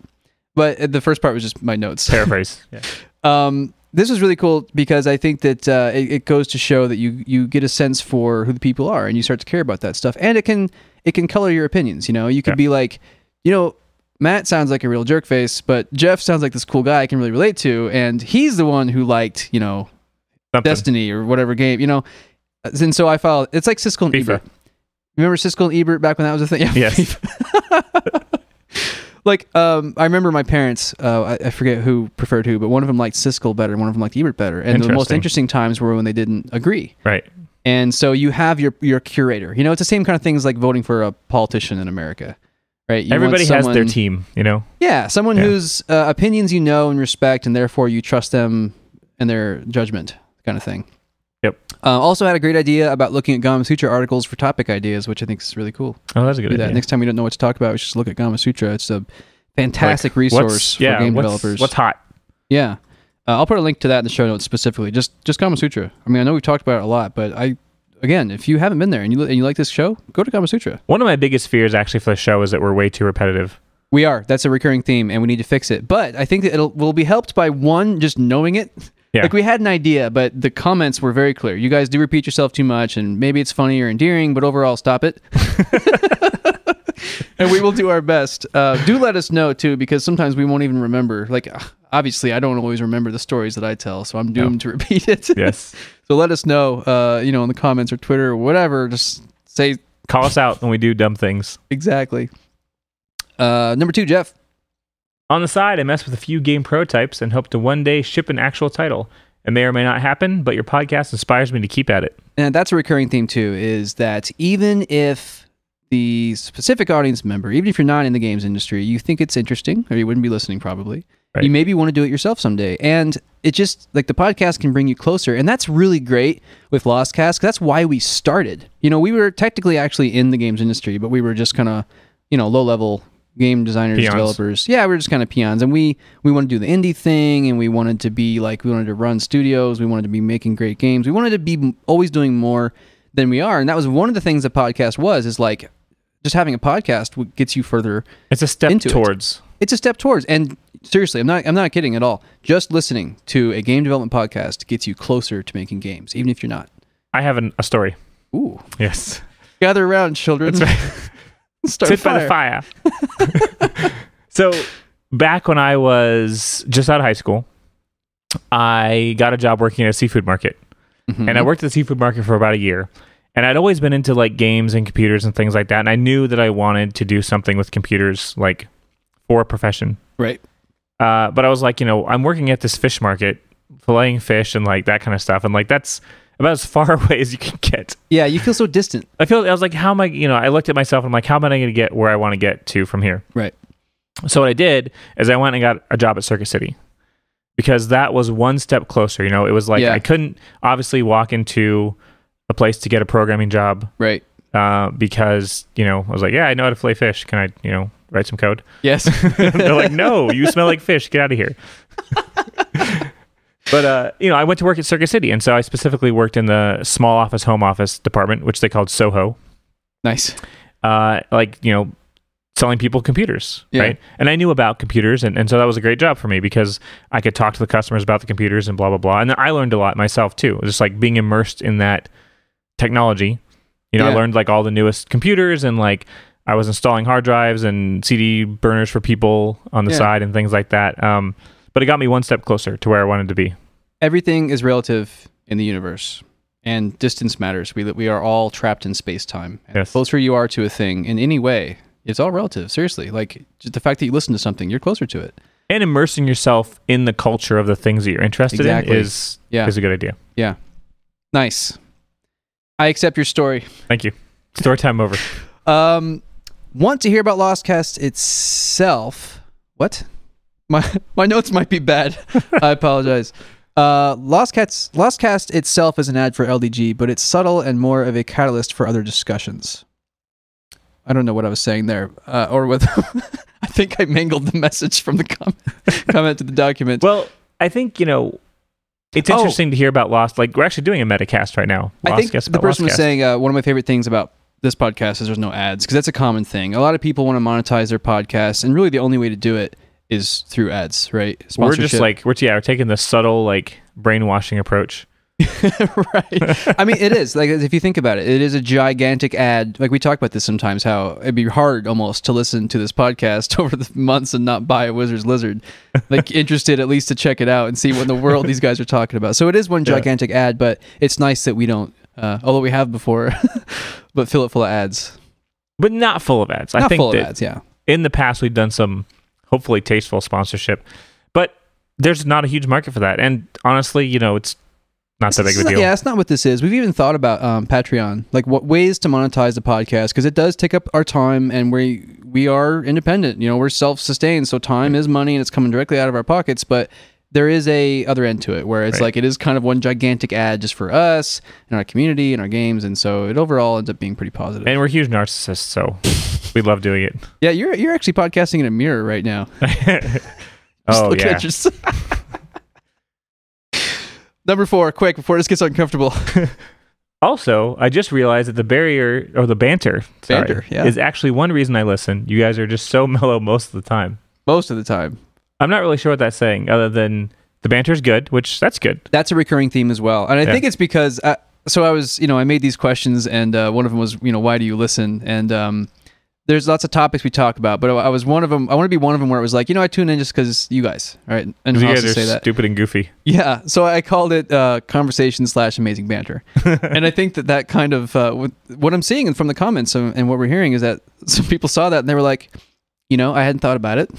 But the first part was just my notes. Paraphrase. Yeah. This was really cool because I think that it goes to show that you get a sense for who the people are, and you start to care about that stuff. And it can color your opinions. You could be like, Matt sounds like a real jerk face, but Jeff sounds like this cool guy I can really relate to, and he's the one who liked, Destiny or whatever game, And so I followed. It's like Siskel and Ebert. Remember Siskel and Ebert back when that was a thing? Yeah, yes. Like, I remember my parents, I forget who preferred who, but one of them liked Siskel better, one of them liked Ebert better. And the most interesting times were when they didn't agree. Right. And so you have your curator. It's the same kind of thing as like voting for a politician in America. Right? Everybody has their team, Yeah, someone whose opinions and respect, and therefore you trust them and their judgment, kind of thing. Yep. Also had a great idea about looking at Gama Sutra articles for topic ideas, which I think is really cool. Oh, that's a good idea. Next time we don't know what to talk about, we should just look at Gama Sutra. It's a fantastic resource for game developers. What's hot? Yeah. I'll put a link to that in the show notes specifically. Just Gama Sutra. I mean, I know we've talked about it a lot, but again, if you haven't been there and you like this show, go to Gama Sutra. One of my biggest fears actually for the show is that we're way too repetitive. We are. That's a recurring theme, and we need to fix it. But I think that we'll be helped by one, just knowing it. Yeah. Like we had an idea, but the comments were very clear. You guys do repeat yourself too much, and maybe it's funny or endearing, but overall, stop it. And we will do our best. Do let us know too, because sometimes we won't even remember. Like, obviously, I don't always remember the stories that I tell, so I'm doomed to repeat it. Yes. So let us know, in the comments or Twitter or whatever. Just say, call us out when we do dumb things. Exactly. Number 2, Jeff. On the side, I mess with a few game prototypes and hope to one day ship an actual title. It may or may not happen, but your podcast inspires me to keep at it. And that's a recurring theme too, is that even if the specific audience member, even if you're not in the games industry, you think it's interesting, or you wouldn't be listening probably, you maybe want to do it yourself someday. And it just, like, the podcast can bring you closer. And that's really great with Lostcast, 'cause that's why we started. We were technically actually in the games industry, but we were just kind of, low-level game designers, peons. Developers. Yeah, we were just kind of peons. And we wanted to do the indie thing, and we wanted to be like, we wanted to run studios, we wanted to be making great games. We wanted to be always doing more than we are. And that was one of the things the podcast is like, just having a podcast gets you further. It's a step towards. It's a step towards. And seriously, I'm not kidding at all. Just listening to a game development podcast gets you closer to making games, even if you're not. I have a story. Ooh. Yes. Gather around, children. That's right. Sit by the fire. So back when I was just out of high school, I got a job working at a seafood market. Mm-hmm. And I worked at the seafood market for about a year. And I'd always been into like games and computers and things like that. And I knew that I wanted to do something with computers, like for a profession. Right. But I was like, I'm working at this fish market, filleting fish and like that kind of stuff. And like, that's about as far away as you can get. Yeah, you feel so distant. I was like, how am I, I looked at myself and I'm like, how am I going to get where I want to get to from here? Right. So what I did is I went and got a job at Circuit City, because that was one step closer. It was like, I couldn't obviously walk into a place to get a programming job. Right. Because, I was like, yeah, I know how to fillet fish. Can I, write some code? Yes. They're like, no, you smell like fish. Get out of here. But, I went to work at Circuit City. And so I specifically worked in the small office, home office department, which they called Soho. Nice. Selling people computers, yeah. Right? And I knew about computers. And so that was a great job for me, because I could talk to the customers about the computers and blah, blah, blah. And then I learned a lot myself too. Just like being immersed in that technology. I learned like all the newest computers, and like I was installing hard drives and CD burners for people on the side and things like that. But it got me one step closer to where I wanted to be. Everything is relative in the universe, and distance matters. We are all trapped in space-time. And the closer you are to a thing in any way, it's all relative. Seriously, like just the fact that you listen to something, you're closer to it. And immersing yourself in the culture of the things that you're interested in is a good idea. Yeah. Nice. I accept your story. Thank you. Story time over. Want to hear about Lostcast itself? What? My notes might be bad. I apologize. Lostcast itself is an ad for LDG, but it's subtle and more of a catalyst for other discussions. I don't know what I was saying there, or whether I think I mangled the message from the comment to the document. Well, I think it's interesting to hear about Lost. Like, we're actually doing a metacast right now. I think the person was saying one of my favorite things about this podcast is there's no ads, because that's a common thing. A lot of people want to monetize their podcasts, and really the only way to do it is through ads, right? We're just like we're taking the subtle like brainwashing approach. Right. I mean, it is like, if you think about it, it is a gigantic ad. Like, we talk about this sometimes, how it'd be hard almost to listen to this podcast over the months and not buy a Wizard's Lizard. Like, interested at least to check it out and see what in the world these guys are talking about. So it is one gigantic ad, but it's nice that we don't, although we have before, but fill it full of ads. But not full of ads. Not I think full of ads, yeah. In the past, we've done some hopefully tasteful sponsorship, but there's not a huge market for that. And honestly, it's not that big of a deal. Yeah, that's not what this is. We've even thought about Patreon, like what ways to monetize the podcast, because it does take up our time, and we are independent. We're self-sustained, so time is money, and it's coming directly out of our pockets. But there is a other end to it, where it's like it is kind of one gigantic ad just for us and our community and our games, and so it overall ends up being pretty positive. And we're huge narcissists, so we love doing it. Yeah, you're actually podcasting in a mirror right now. Oh yeah. Number 4, quick, before this gets uncomfortable. Also, I just realized that the banter is actually one reason I listen. You guys are just so mellow most of the time. Most of the time. I'm not really sure what that's saying, other than The banter's good, which that's good. That's a recurring theme as well. And I think it's because, so I was, I made these questions, and one of them was, why do you listen? And there's lots of topics we talk about, but I was one of them. I want to be one of them where it was like, I tune in just because you guys, right? And you I'll guys also are say that. Stupid and goofy. Yeah, so I called it conversation/amazing banter. And I think that kind of, what I'm seeing from the comments and what we're hearing is that some people saw that and they were like, I hadn't thought about it.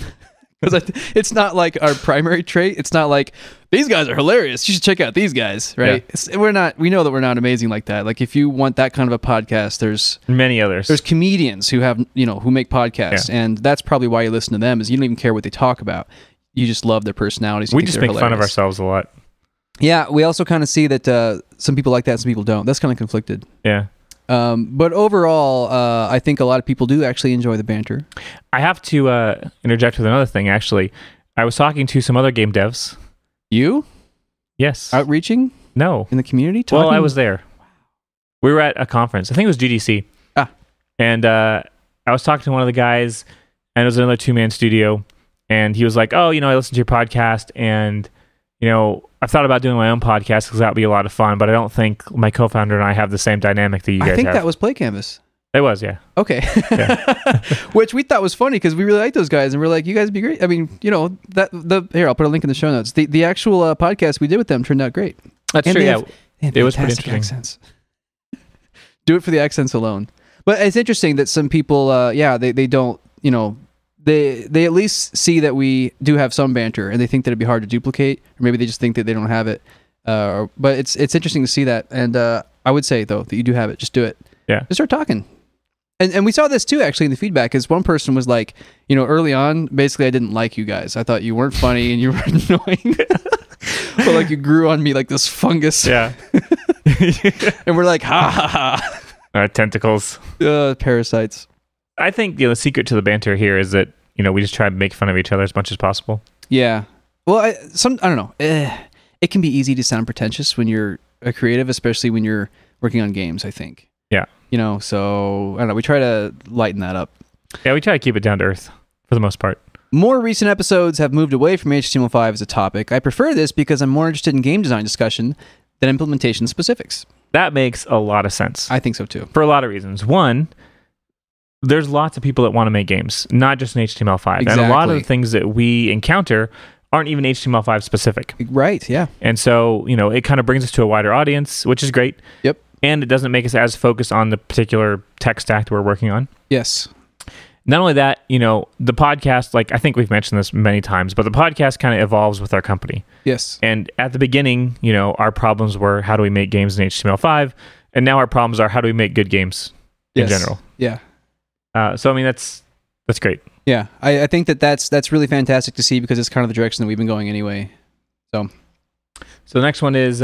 Because it's not like our primary trait. It's not like, these guys are hilarious, you should check out these guys, right? Yeah. We know that we're not amazing like that. Like, if you want that kind of a podcast, there's many others. There's comedians who have, who make podcasts, and that's probably why you listen to them, is you don't even care what they talk about. You just love their personalities. We just make fun of ourselves a lot. Yeah, we also kind of see that some people like that, some people don't. That's kind of conflicted. Yeah. But overall, I think a lot of people do actually enjoy the banter. I have to interject with another thing, actually. I was talking to some other game devs. You? Yes. Outreaching? No. In the community? Well, I was there. We were at a conference. I think it was GDC. And I was talking to one of the guys, and it was another two-man studio, and he was like, I listened to your podcast, and, I've thought about doing my own podcast because that would be a lot of fun, but I don't think my co-founder and I have the same dynamic that you guys have. I think that was Play Canvas. It was, yeah. Okay. Yeah. Which we thought was funny because we really like those guys, and we're like, you guys would be great. I mean, here, I'll put a link in the show notes. The actual podcast we did with them turned out great. That's and true, it was pretty interesting. Accents. Do it for the accents alone. But it's interesting that some people, they don't, they at least see that we do have some banter, and they think that it'd be hard to duplicate, or maybe they just think that they don't have it. But it's interesting to see that, and I would say though that you do have it. Just do it. Yeah. Just start talking. And we saw this too actually in the feedback, is one person was like, early on, basically I didn't like you guys. I thought you weren't funny and you were annoying. But like you grew on me like this fungus. Yeah. And we're like, ha ha ha. Tentacles. Parasites. I think the secret to the banter here is that we just try to make fun of each other as much as possible. Yeah. Well, I don't know. It can be easy to sound pretentious when you're a creative, especially when you're working on games, I think. Yeah. So I don't know. We try to lighten that up. Yeah, we try to keep it down to earth for the most part. More recent episodes have moved away from HTML5 as a topic. I prefer this because I'm more interested in game design discussion than implementation specifics. That makes a lot of sense. I think so too. For a lot of reasons. One, there's lots of people that want to make games, not just in HTML5. Exactly. And a lot of the things that we encounter aren't even HTML5 specific. Right, yeah. And so, it kind of brings us to a wider audience, which is great. Yep. And it doesn't make us as focused on the particular tech stack that we're working on. Yes. Not only that, the podcast, like I think we've mentioned this many times, but the podcast kind of evolves with our company. Yes. And at the beginning, our problems were how do we make games in HTML5? And now our problems are how do we make good games in general? Yeah. So, I mean, that's great. Yeah. I think that's really fantastic to see because it's kind of the direction that we've been going anyway. So the next one is,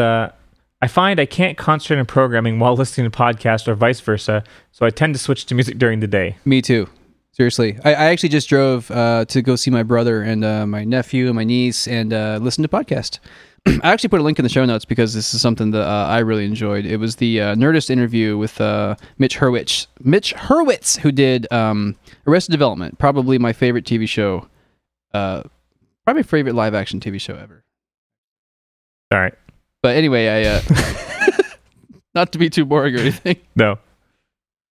I find I can't concentrate on programming while listening to podcasts or vice versa, so I tend to switch to music during the day. Me too. Seriously. I actually just drove to go see my brother and my nephew and my niece and listen to podcast. I actually put a link in the show notes because this is something that I really enjoyed. It was the Nerdist interview with Mitch Hurwitz. Mitch Hurwitz, who did Arrested Development, probably my favorite TV show, probably my favorite live-action TV show ever. All right. But anyway, I not to be too boring or anything. No.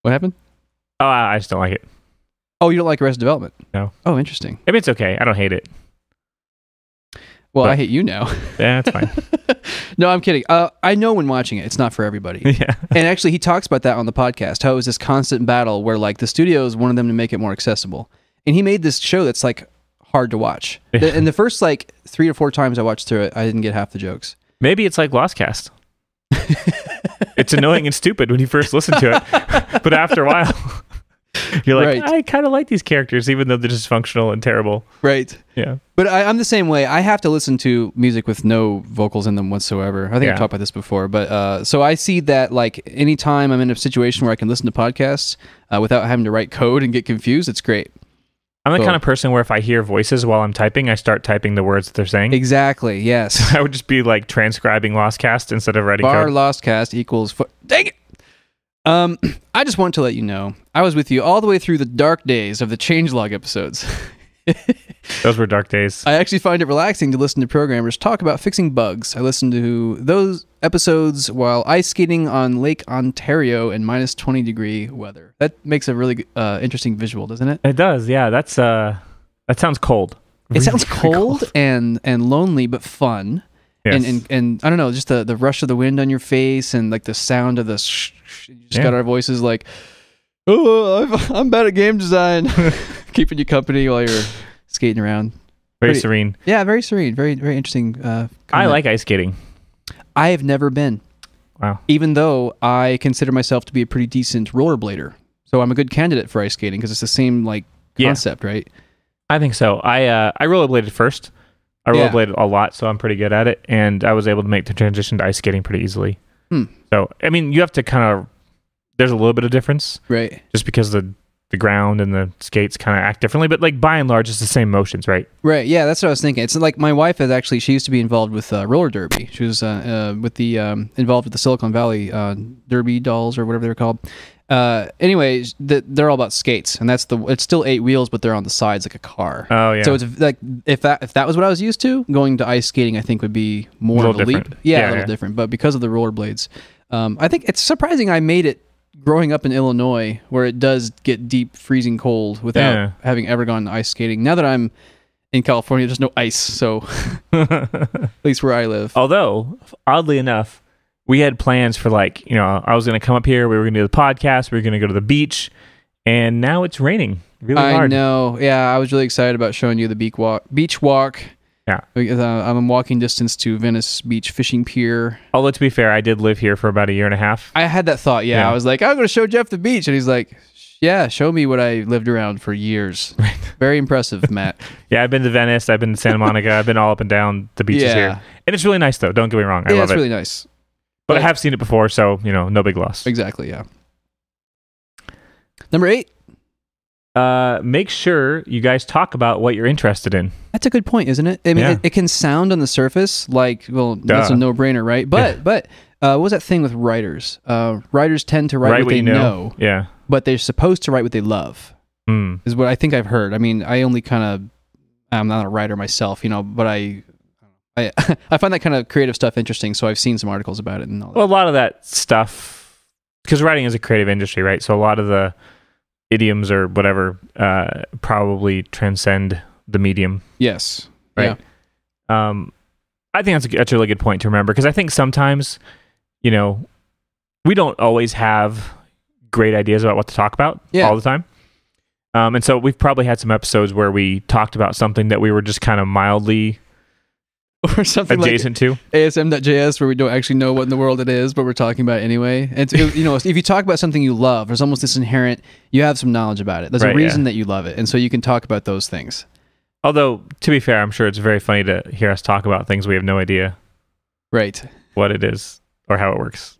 What happened? Oh, I just don't like it. Oh, you don't like Arrested Development? No. Oh, interesting. I mean, it's okay. I don't hate it. Well, I hate you now. Yeah, that's fine. No, I'm kidding. I know when watching it, it's not for everybody. Yeah. And actually, he talks about that on the podcast, how it was this constant battle where like the studios wanted them to make it more accessible. And he made this show that's like hard to watch. Yeah. And the first like 3 or 4 times I watched through it, I didn't get half the jokes. Maybe it's like Lostcast. It's annoying and stupid when you first listen to it. But after a while, you're like, right. I kind of like these characters, even though they're dysfunctional and terrible. Right. Yeah. But I'm the same way. I have to listen to music with no vocals in them whatsoever. I think I've talked about this before. But so I see that like anytime I'm in a situation where I can listen to podcasts without having to write code and get confused, it's great. I'm the kind of person where if I hear voices while I'm typing, I start typing the words that they're saying. Exactly, yes. I would just be like transcribing Lostcast instead of writing Bar code. Lostcast equals... Dang it! I just want to let you know, I was with you all the way through the dark days of the changelog episodes. Those were dark days. I actually find it relaxing to listen to programmers talk about fixing bugs. I listen to those episodes while ice skating on Lake Ontario in minus 20-degree weather. That makes a really interesting visual, doesn't it? It does, yeah. That sounds cold. It sounds cold and lonely, but fun. Yes. And I don't know, just the rush of the wind on your face and like the sound of the you just got our voices like, oh, I'm bad at game design, keeping you company while you're skating around. Very serene. Yeah, very serene. Very, very interesting. I like ice skating. I have never been. Wow. Even though I consider myself to be a pretty decent rollerblader. So I'm a good candidate for ice skating because it's the same like concept, right? I think so. I rollerbladed first. I rollerbladed a lot, so I'm pretty good at it. And I was able to make the transition to ice skating pretty easily. So, I mean, you have to kind of... There's a little bit of difference. Right. Just because the ground and the skates kind of act differently. But, like, by and large, it's the same motions, right? Right. Yeah, that's what I was thinking. It's like my wife is actually... She used to be involved with roller derby. She was involved with the Silicon Valley derby dolls or whatever they're called. Anyways, they're all about skates, and it's still 8 wheels, but they're on the sides like a car. Oh yeah. So it's like if that was what I was used to, going to ice skating, I think would be more of a leap. Yeah, a little different. But because of the rollerblades, I think it's surprising I made it growing up in Illinois, where it does get deep freezing cold without having ever gone ice skating. Now that I'm in California, there's no ice, so at least where I live. Although, oddly enough, we had plans for I was going to come up here. We were going to do the podcast. We were going to go to the beach. And now it's raining really hard. I know. Yeah, I was really excited about showing you the beach walk. Yeah. Because I'm in walking distance to Venice Beach Fishing Pier. Although, to be fair, I did live here for about a year and a half. I had that thought, yeah. I was like, I'm going to show Jeff the beach. And he's like, yeah, show me what I lived around for years. Very impressive, Matt. Yeah, I've been to Venice. I've been to Santa Monica. I've been all up and down the beaches here. And it's really nice, though. Don't get me wrong. I love it. It's really nice. But I have seen it before, so, no big loss. Exactly, yeah. Number 8. Make sure you guys talk about what you're interested in. That's a good point, isn't it? I mean, it can sound on the surface like, well, that's a no-brainer, right? But what was that thing with writers? Writers tend to write what they know. Yeah. But they're supposed to write what they love, is what I think I've heard. I mean, I'm not a writer myself, but I find that kind of creative stuff interesting, so I've seen some articles about it and all that. Well, a lot of that stuff, because writing is a creative industry, right? So a lot of the idioms or whatever probably transcend the medium. Yes. Right. Yeah. I think that's a really good point to remember, because I think sometimes, we don't always have great ideas about what to talk about all the time. And so we've probably had some episodes where we talked about something that we were just kind of mildly or something adjacent to ASM.js, where we don't actually know what in the world it is, but we're talking about it anyway. And if you talk about something you love, there's almost this inherent, you have some knowledge about it. There's a reason that you love it, and so you can talk about those things. Although, to be fair, I'm sure it's very funny to hear us talk about things we have no idea what it is or how it works.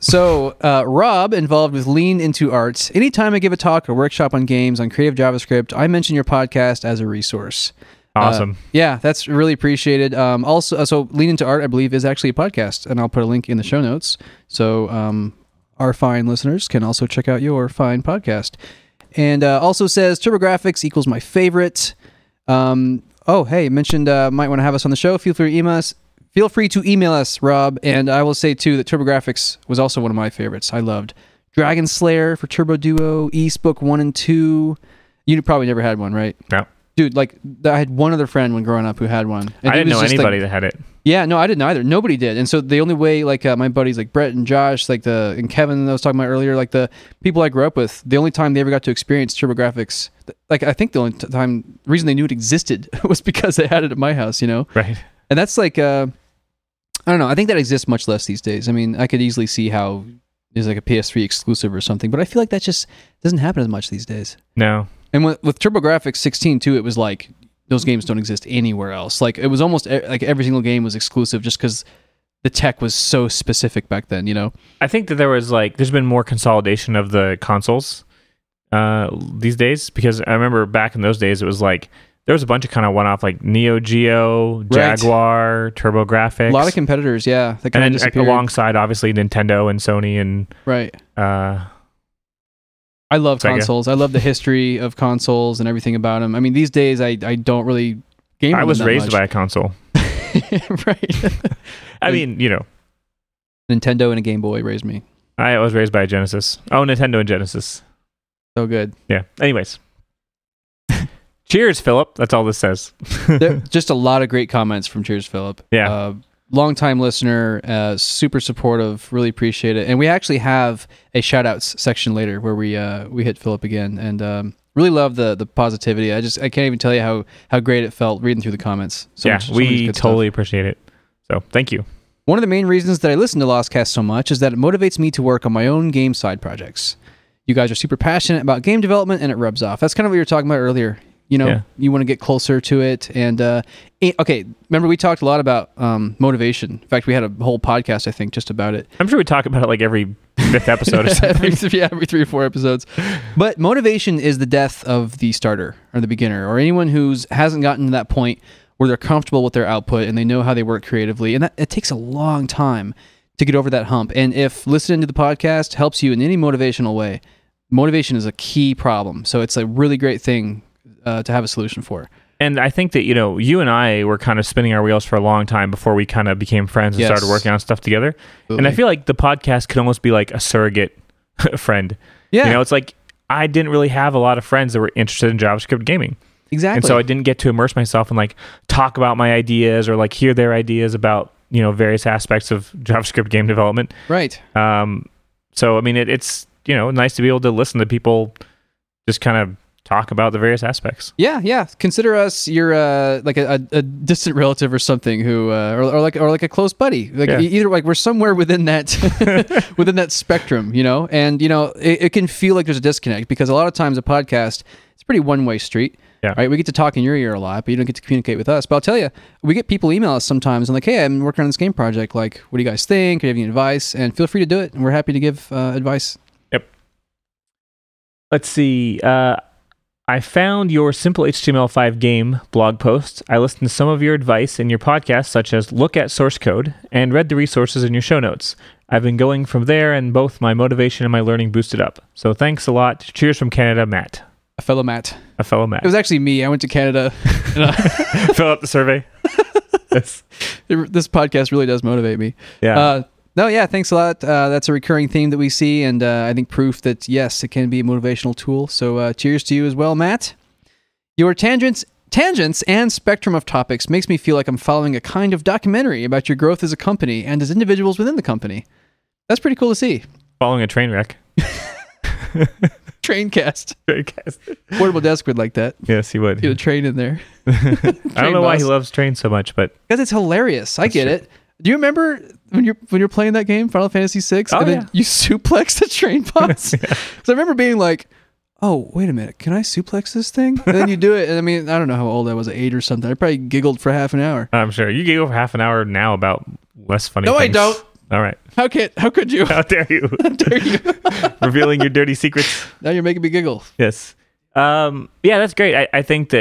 So Rob, involved with Lean Into Arts. Anytime I give a talk or workshop on games on creative JavaScript, I mention your podcast as a resource. Awesome. Yeah, that's really appreciated. Also, so Lean Into Art, I believe, is actually a podcast, and I'll put a link in the show notes. So our fine listeners can also check out your fine podcast. And also says TurboGrafx equals my favorite. Hey, mentioned might want to have us on the show. Feel free to email us, Rob. And I will say, too, that TurboGrafx was also one of my favorites. I loved Dragon Slayer for Turbo Duo, Eastbook 1 and 2. You probably never had one, right? No. Dude, I had one other friend when growing up who had one. And I didn't know anybody that had it. Yeah, no, I didn't either. Nobody did. And so the only way, my buddies like Brett and Josh, and Kevin that I was talking about earlier, the people I grew up with, the only time they ever got to experience TurboGrafx, I think the only reason they knew it existed was because they had it at my house, Right. And that's I don't know, I think that exists much less these days. I mean, I could easily see how there's a PS3 exclusive or something, but I feel like that just doesn't happen as much these days. No. And with TurboGrafx 16 too, it was those games don't exist anywhere else. It was almost every single game was exclusive just because the tech was so specific back then, I think that there was there's been more consolidation of the consoles these days, because I remember back in those days it was there was a bunch of kind of one-off Neo Geo, Jaguar, TurboGrafx. A lot of competitors, yeah. That kind of disappeared. Alongside obviously Nintendo and Sony and I love Sega. consoles. I love the history of consoles and everything about them. I mean, these days I don't really game. I was that raised much. by a console. Right. I mean, Nintendo and a Game Boy raised me. I was raised by a Genesis. Oh, Nintendo and Genesis. So good. Yeah. Anyways. Cheers, Philip. That's all this says. Just a lot of great comments from Cheers, Philip. Yeah. Long-time listener, super supportive. Really appreciate it. And we actually have a shout-outs section later where we hit Philip again, and really love the positivity. I can't even tell you how great it felt reading through the comments. We totally appreciate it. So thank you. One of the main reasons that I listen to Lostcast so much is that it motivates me to work on my own game side projects. You guys are super passionate about game development, and it rubs off. That's kind of what you were talking about earlier. You want to get closer to it. And, okay, remember we talked a lot about motivation. In fact, we had a whole podcast, I think, just about it. I'm sure we talk about it like every 5th episode or something. every 3 or 4 episodes. But motivation is the death of the starter or the beginner or anyone who hasn't gotten to that point where they're comfortable with their output and they know how they work creatively. And it takes a long time to get over that hump. And if listening to the podcast helps you in any motivational way, motivation is a key problem. So it's a really great thing to have a solution for. And I think that, you and I were kind of spinning our wheels for a long time before we kind of became friends and started working on stuff together. Absolutely. And I feel like the podcast could almost be like a surrogate friend. Yeah. It's like I didn't really have a lot of friends that were interested in JavaScript gaming. Exactly. And so I didn't get to immerse myself and like talk about my ideas or like hear their ideas about, various aspects of JavaScript game development. Right. So, I mean, it's, nice to be able to listen to people just kind of talk about the various aspects. Yeah. Consider us your like a distant relative or something who or like a close buddy. Either like we're somewhere within that within that spectrum, And it can feel like there's a disconnect because a lot of times a podcast it's a pretty one-way street. Yeah. Right. We get to talk in your ear a lot, but you don't get to communicate with us. But I'll tell you, we get people email us sometimes and like, hey, I'm working on this game project. Like, what do you guys think? Do you have any advice? And feel free to do it. And we're happy to give advice. Yep. Let's see. I found your Simple HTML5 game blog post. I listened to some of your advice in your podcast, such as look at source code, and read the resources in your show notes. I've been going from there, and both my motivation and my learning boosted up. So thanks a lot. Cheers from Canada, Matt. A fellow Matt. It was actually me. I went to Canada. And fill out the survey. This podcast really does motivate me. Yeah. Thanks a lot. That's a recurring theme that we see, and I think proof that, yes, it can be a motivational tool. So cheers to you as well, Matt. Your tangents and spectrum of topics makes me feel like I'm following a kind of documentary about your growth as a company and as individuals within the company. That's pretty cool to see. Following a train wreck. Traincast. Portable Desk would like that. Yes, he would. Get a train in there. I don't know why he loves trains so much, but because it's hilarious. I get it. Do you remember when you're playing that game, Final Fantasy VI, and then you suplex the train boss? Because I remember being like, "Oh, wait a minute, can I suplex this thing?" And then you do it, and I mean, I don't know how old I was, 8 or something. I probably giggled for half an hour. I'm sure you giggle for half an hour now about less funny. No, things. I don't. All right. How could you? How dare you? How dare you? Revealing your dirty secrets. Now you're making me giggle. Yes. Yeah, that's great. I think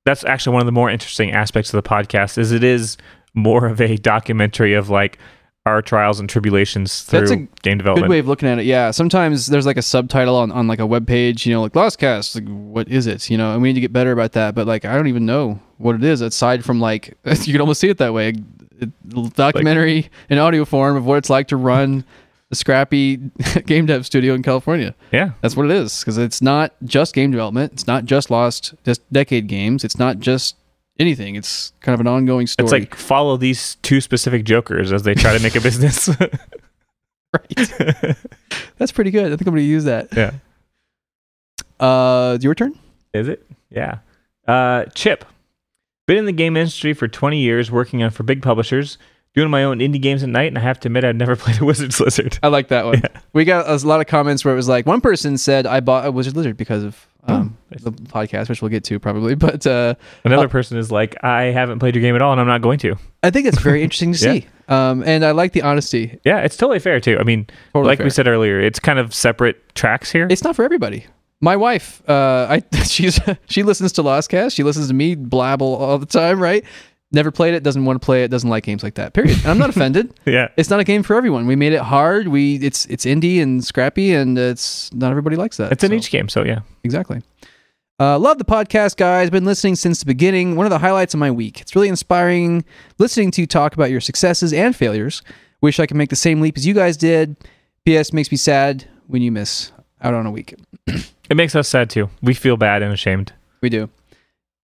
that's actually one of the more interesting aspects of the podcast is it is more of a documentary of like our trials and tribulations through game development. Good way of looking at it. Yeah. Sometimes there's like a subtitle on like a web page, like Lostcast, like what is it? And we need to get better about that. But like, I don't even know what it is aside from like, you can almost see it that way. Documentary in audio form of what it's like to run a scrappy game dev studio in California. Yeah. That's what it is. Because it's not just game development. It's not just decade games. It's not just anything. It's kind of an ongoing story. It's like follow these two specific jokers as they try to make a business. Right. That's pretty good. I think I'm going to use that. Yeah. Your turn? Is it? Yeah. Chip. Been in the game industry for 20 years, working for big publishers, doing my own indie games at night, and I have to admit I've never played a Wizard's Lizard. I like that one. Yeah. We got a lot of comments where it was like, one person said, I bought a Wizard Lizard because of the podcast, which we'll get to probably, but another person is like, I haven't played your game at all, and I'm not going to. I think it's very interesting to see. And I like the honesty. Yeah, it's totally fair, too. I mean, totally like fair. We said earlier, it's kind of separate tracks here. It's not for everybody. My wife, she listens to Lostcast. She listens to me blabble all the time, right? Never played it, doesn't want to play it, doesn't like games like that. Period. And I'm not offended. Yeah. It's not a game for everyone. We made it hard. It's indie and scrappy, and it's not everybody likes that. It's a niche game, so yeah. Exactly. Love the podcast, guys. Been listening since the beginning. One of the highlights of my week. It's really inspiring listening to you talk about your successes and failures. Wish I could make the same leap as you guys did. P.S. Makes me sad when you miss out on a week. It makes us sad too. We feel bad and ashamed. We do.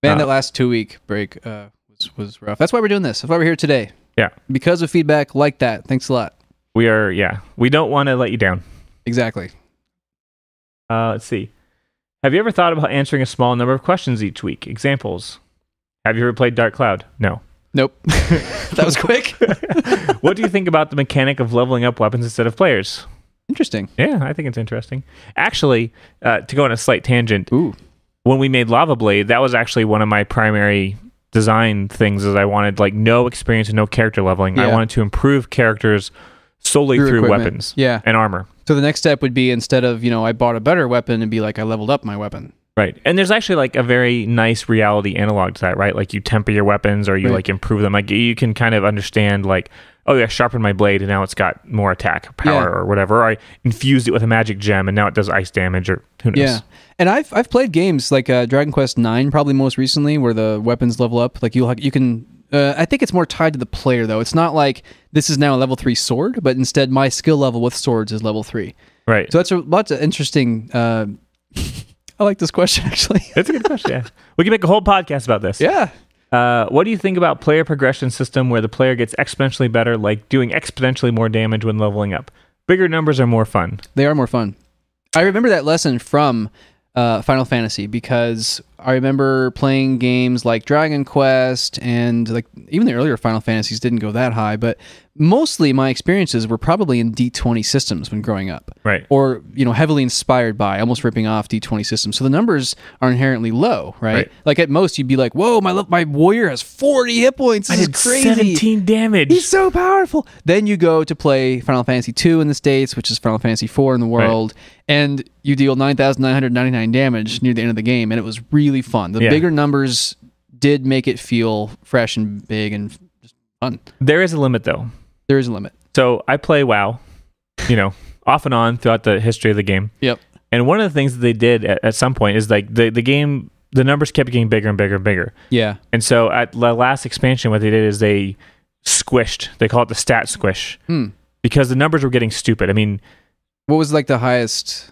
Man, that last 2-week break was rough. That's why we're doing this. That's why we're here today. Yeah. Because of feedback like that. Thanks a lot. We don't want to let you down. Exactly. Let's see. Have you ever thought about answering a small number of questions each week? Examples. Have you ever played Dark Cloud? No. Nope. That was quick. What do you think about the mechanic of leveling up weapons instead of players? Interesting. Yeah, I think it's interesting. Actually, to go on a slight tangent, Ooh. When we made Lava Blade, that was actually one of my primary design things is I wanted like no experience and no character leveling. Yeah. I wanted to improve characters solely through equipment. weapons and armor. So the next step would be instead of, I bought a better weapon and be like, I leveled up my weapon. Right. And there's actually like a very nice reality analog to that, right? Like you temper your weapons or you like improve them. Like you can kind of understand like, oh yeah, I sharpened my blade and now it's got more attack power or whatever. Or I infused it with a magic gem and now it does ice damage or who knows. Yeah. And I've played games like Dragon Quest 9 probably most recently where the weapons level up. Like you can I think it's more tied to the player though. It's not like this is now a level 3 sword, but instead my skill level with swords is level 3. Right. So that's lots of interesting I like this question, actually. It's a good question, yeah. We can make a whole podcast about this. Yeah. What do you think about player progression system where the player gets exponentially better, like doing exponentially more damage when leveling up? Bigger numbers are more fun. They are more fun. I remember that lesson from Final Fantasy because I remember playing games like Dragon Quest and like even the earlier Final Fantasies didn't go that high, but mostly my experiences were probably in D20 systems when growing up. Right. Or, heavily inspired by, almost ripping off D20 systems. So the numbers are inherently low, right? Like at most you'd be like, whoa, my warrior has 40 hit points. This is crazy. 17 damage. He's so powerful. Then you go to play Final Fantasy 2 in the States, which is Final Fantasy 4 in the world, and you deal 9,999 damage near the end of the game, and it was really fun. The bigger numbers did make it feel fresh and big and just fun. There is a limit, though. There is a limit. So I play WoW, off and on throughout the history of the game. Yep. And one of the things that they did at some point is like the game, the numbers kept getting bigger and bigger and bigger. Yeah. And so at the last expansion, what they did is they squished. They call it the stat squish because the numbers were getting stupid. I mean, what was like the highest?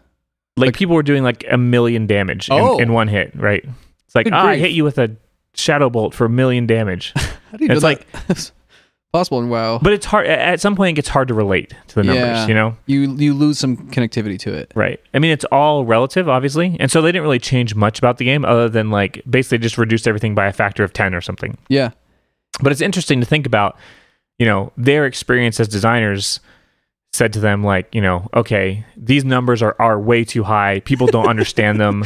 Like people were doing like 1 million damage in one hit, right? It's like, I hit you with a shadow bolt for 1 million damage. How do you do that? Like possible in WoW. But it's hard. At some point, it gets hard to relate to the numbers, You lose some connectivity to it. Right. I mean, it's all relative, obviously. And so they didn't really change much about the game other than like basically just reduced everything by a factor of 10 or something. Yeah. But it's interesting to think about, their experience as designers said to them like, okay, these numbers are way too high. People don't understand them,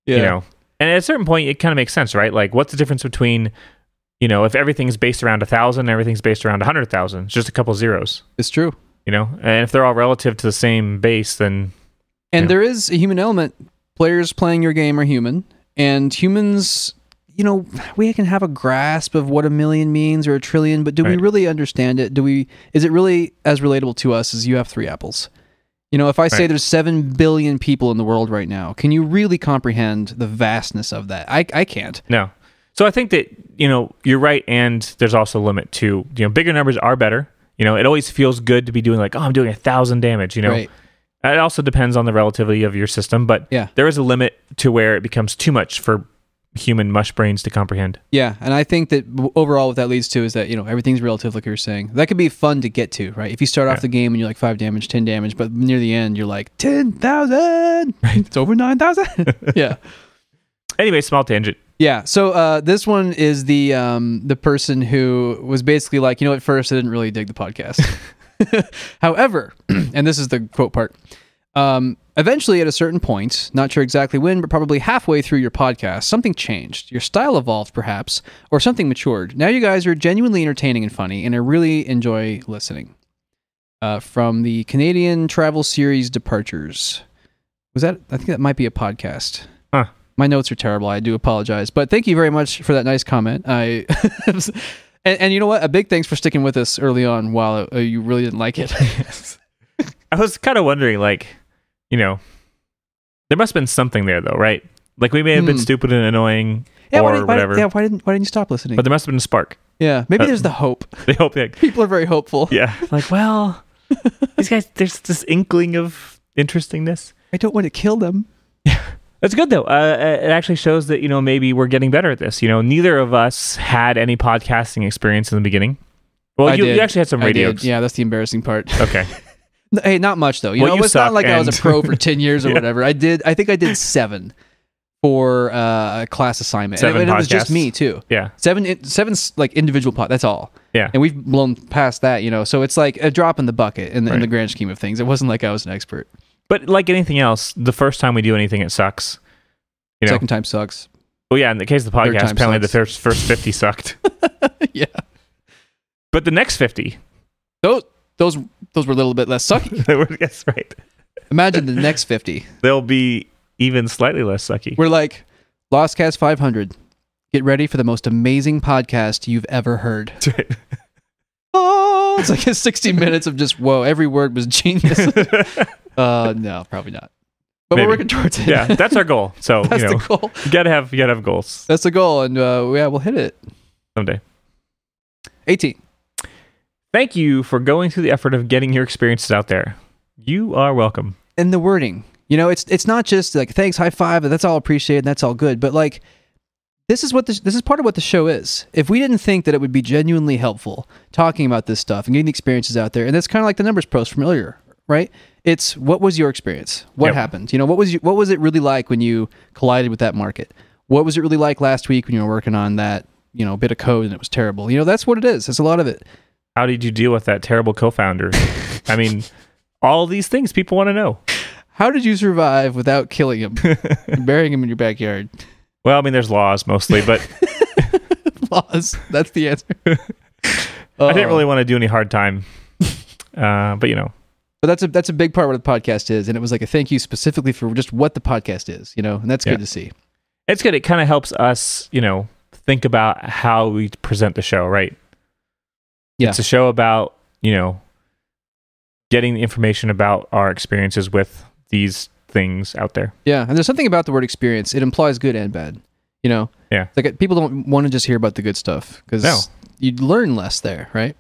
And at a certain point, it kind of makes sense, right? Like what's the difference between if everything's based around 1,000, everything's based around 100,000. It's just a couple zeros. It's true. And if they're all relative to the same base, then... And there is a human element. Players playing your game are human. And humans, we can have a grasp of what 1 million means or 1 trillion, but do we really understand it? Is it really as relatable to us as you have 3 apples? If I say there's 7 billion people in the world right now, can you really comprehend the vastness of that? I can't. No. So I think that, you're right, and there's also a limit to, bigger numbers are better. It always feels good to be doing like, I'm doing 1,000 damage, Right. It also depends on the relativity of your system, but there is a limit to where it becomes too much for human mush brains to comprehend. Yeah, and I think that overall what that leads to is that, everything's relative, like you were saying. That could be fun to get to, right? If you start off the game and you're like 5 damage, 10 damage, but near the end you're like 10,000! Right. It's over 9,000! Yeah. Anyway, small tangent. Yeah, so this one is the person who was basically like, at first I didn't really dig the podcast. However, and this is the quote part, eventually at a certain point, not sure exactly when, but probably halfway through your podcast, something changed. Your style evolved, perhaps, or something matured. Now you guys are genuinely entertaining and funny, and I really enjoy listening. From the Canadian travel series Departures. I think that might be a podcast. Huh. My notes are terrible. I do apologize. But thank you very much for that nice comment. And you know what? A big thanks for sticking with us early on while you really didn't like it. I was kind of wondering, like, there must have been something there, though, right? Like, we may have been stupid and annoying whatever. Why didn't you stop listening? But there must have been a spark. Yeah, maybe there's the hope. They hope. Yeah. People are very hopeful. Yeah. Like, well, these guys, there's this inkling of interestingness. I don't want to kill them. Yeah. That's good, though. It actually shows that, maybe we're getting better at this. Neither of us had any podcasting experience in the beginning. Well, you actually had some radio. Yeah, that's the embarrassing part. Okay. Hey, not much, though. It's not like I was a pro for 10 years or whatever. I think I did 7 for a class assignment. 7 and it was podcasts. Just me, too. Yeah. 7 like individual that's all. Yeah. And we've blown past that, so it's like a drop in the bucket in the grand scheme of things. It wasn't like I was an expert. But like anything else, the first time we do anything, it sucks. Second time sucks. Well, yeah, in the case of the podcast, apparently the first 50 sucked. Yeah. But the next 50... Those were a little bit less sucky. That's right. Imagine the next 50. They'll be even slightly less sucky. We're like, Lostcast 500. Get ready for the most amazing podcast you've ever heard. That's right. Oh, it's like 60 minutes of just, whoa, every word was genius. No, probably not. But Maybe. We're working towards it. Yeah, that's our goal. So, that's the goal. You gotta have goals. That's the goal, and we'll hit it. Someday. 18. Thank you for going through the effort of getting your experiences out there. You are welcome. And the wording. It's not just like, thanks, high five, that's all appreciated, and that's all good, but like, this is part of what the show is. If we didn't think that it would be genuinely helpful talking about this stuff and getting the experiences out there, and that's kind of like the numbers post from earlier, right? It's what was your experience? What happened? What was it really like when you collided with that market? What was it really like last week when you were working on that, bit of code and it was terrible? That's what it is. That's a lot of it. How did you deal with that terrible co-founder? I mean, all these things people want to know. How did you survive without killing him and burying him in your backyard? Well, I mean, there's laws mostly, but... Laws. That's the answer. I didn't really want to do any hard time, but But that's a big part of what the podcast is, and it was like a thank you specifically for just what the podcast is, and that's good to see. It's good. It kind of helps us, think about how we present the show, right? Yeah. It's a show about, getting the information about our experiences with these things out there. Yeah, and there's something about the word experience. It implies good and bad, Yeah. Like people don't want to just hear about the good stuff because you learn less there, right?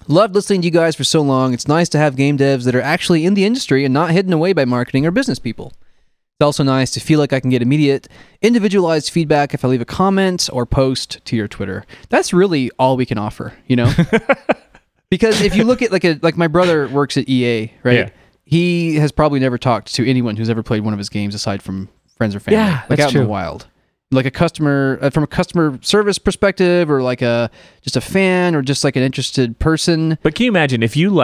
Loved listening to you guys for so long. It's nice to have game devs that are actually in the industry and not hidden away by marketing or business people. It's also nice to feel like I can get immediate, individualized feedback if I leave a comment or post to your Twitter. That's really all we can offer, Because if you look at like my brother works at EA, right? Yeah. He has probably never talked to anyone who's ever played one of his games aside from friends or family. Yeah, like that's out true. in the wild. Like a customer, from a customer service perspective, or like just a fan, or just like an interested person. But can you imagine if you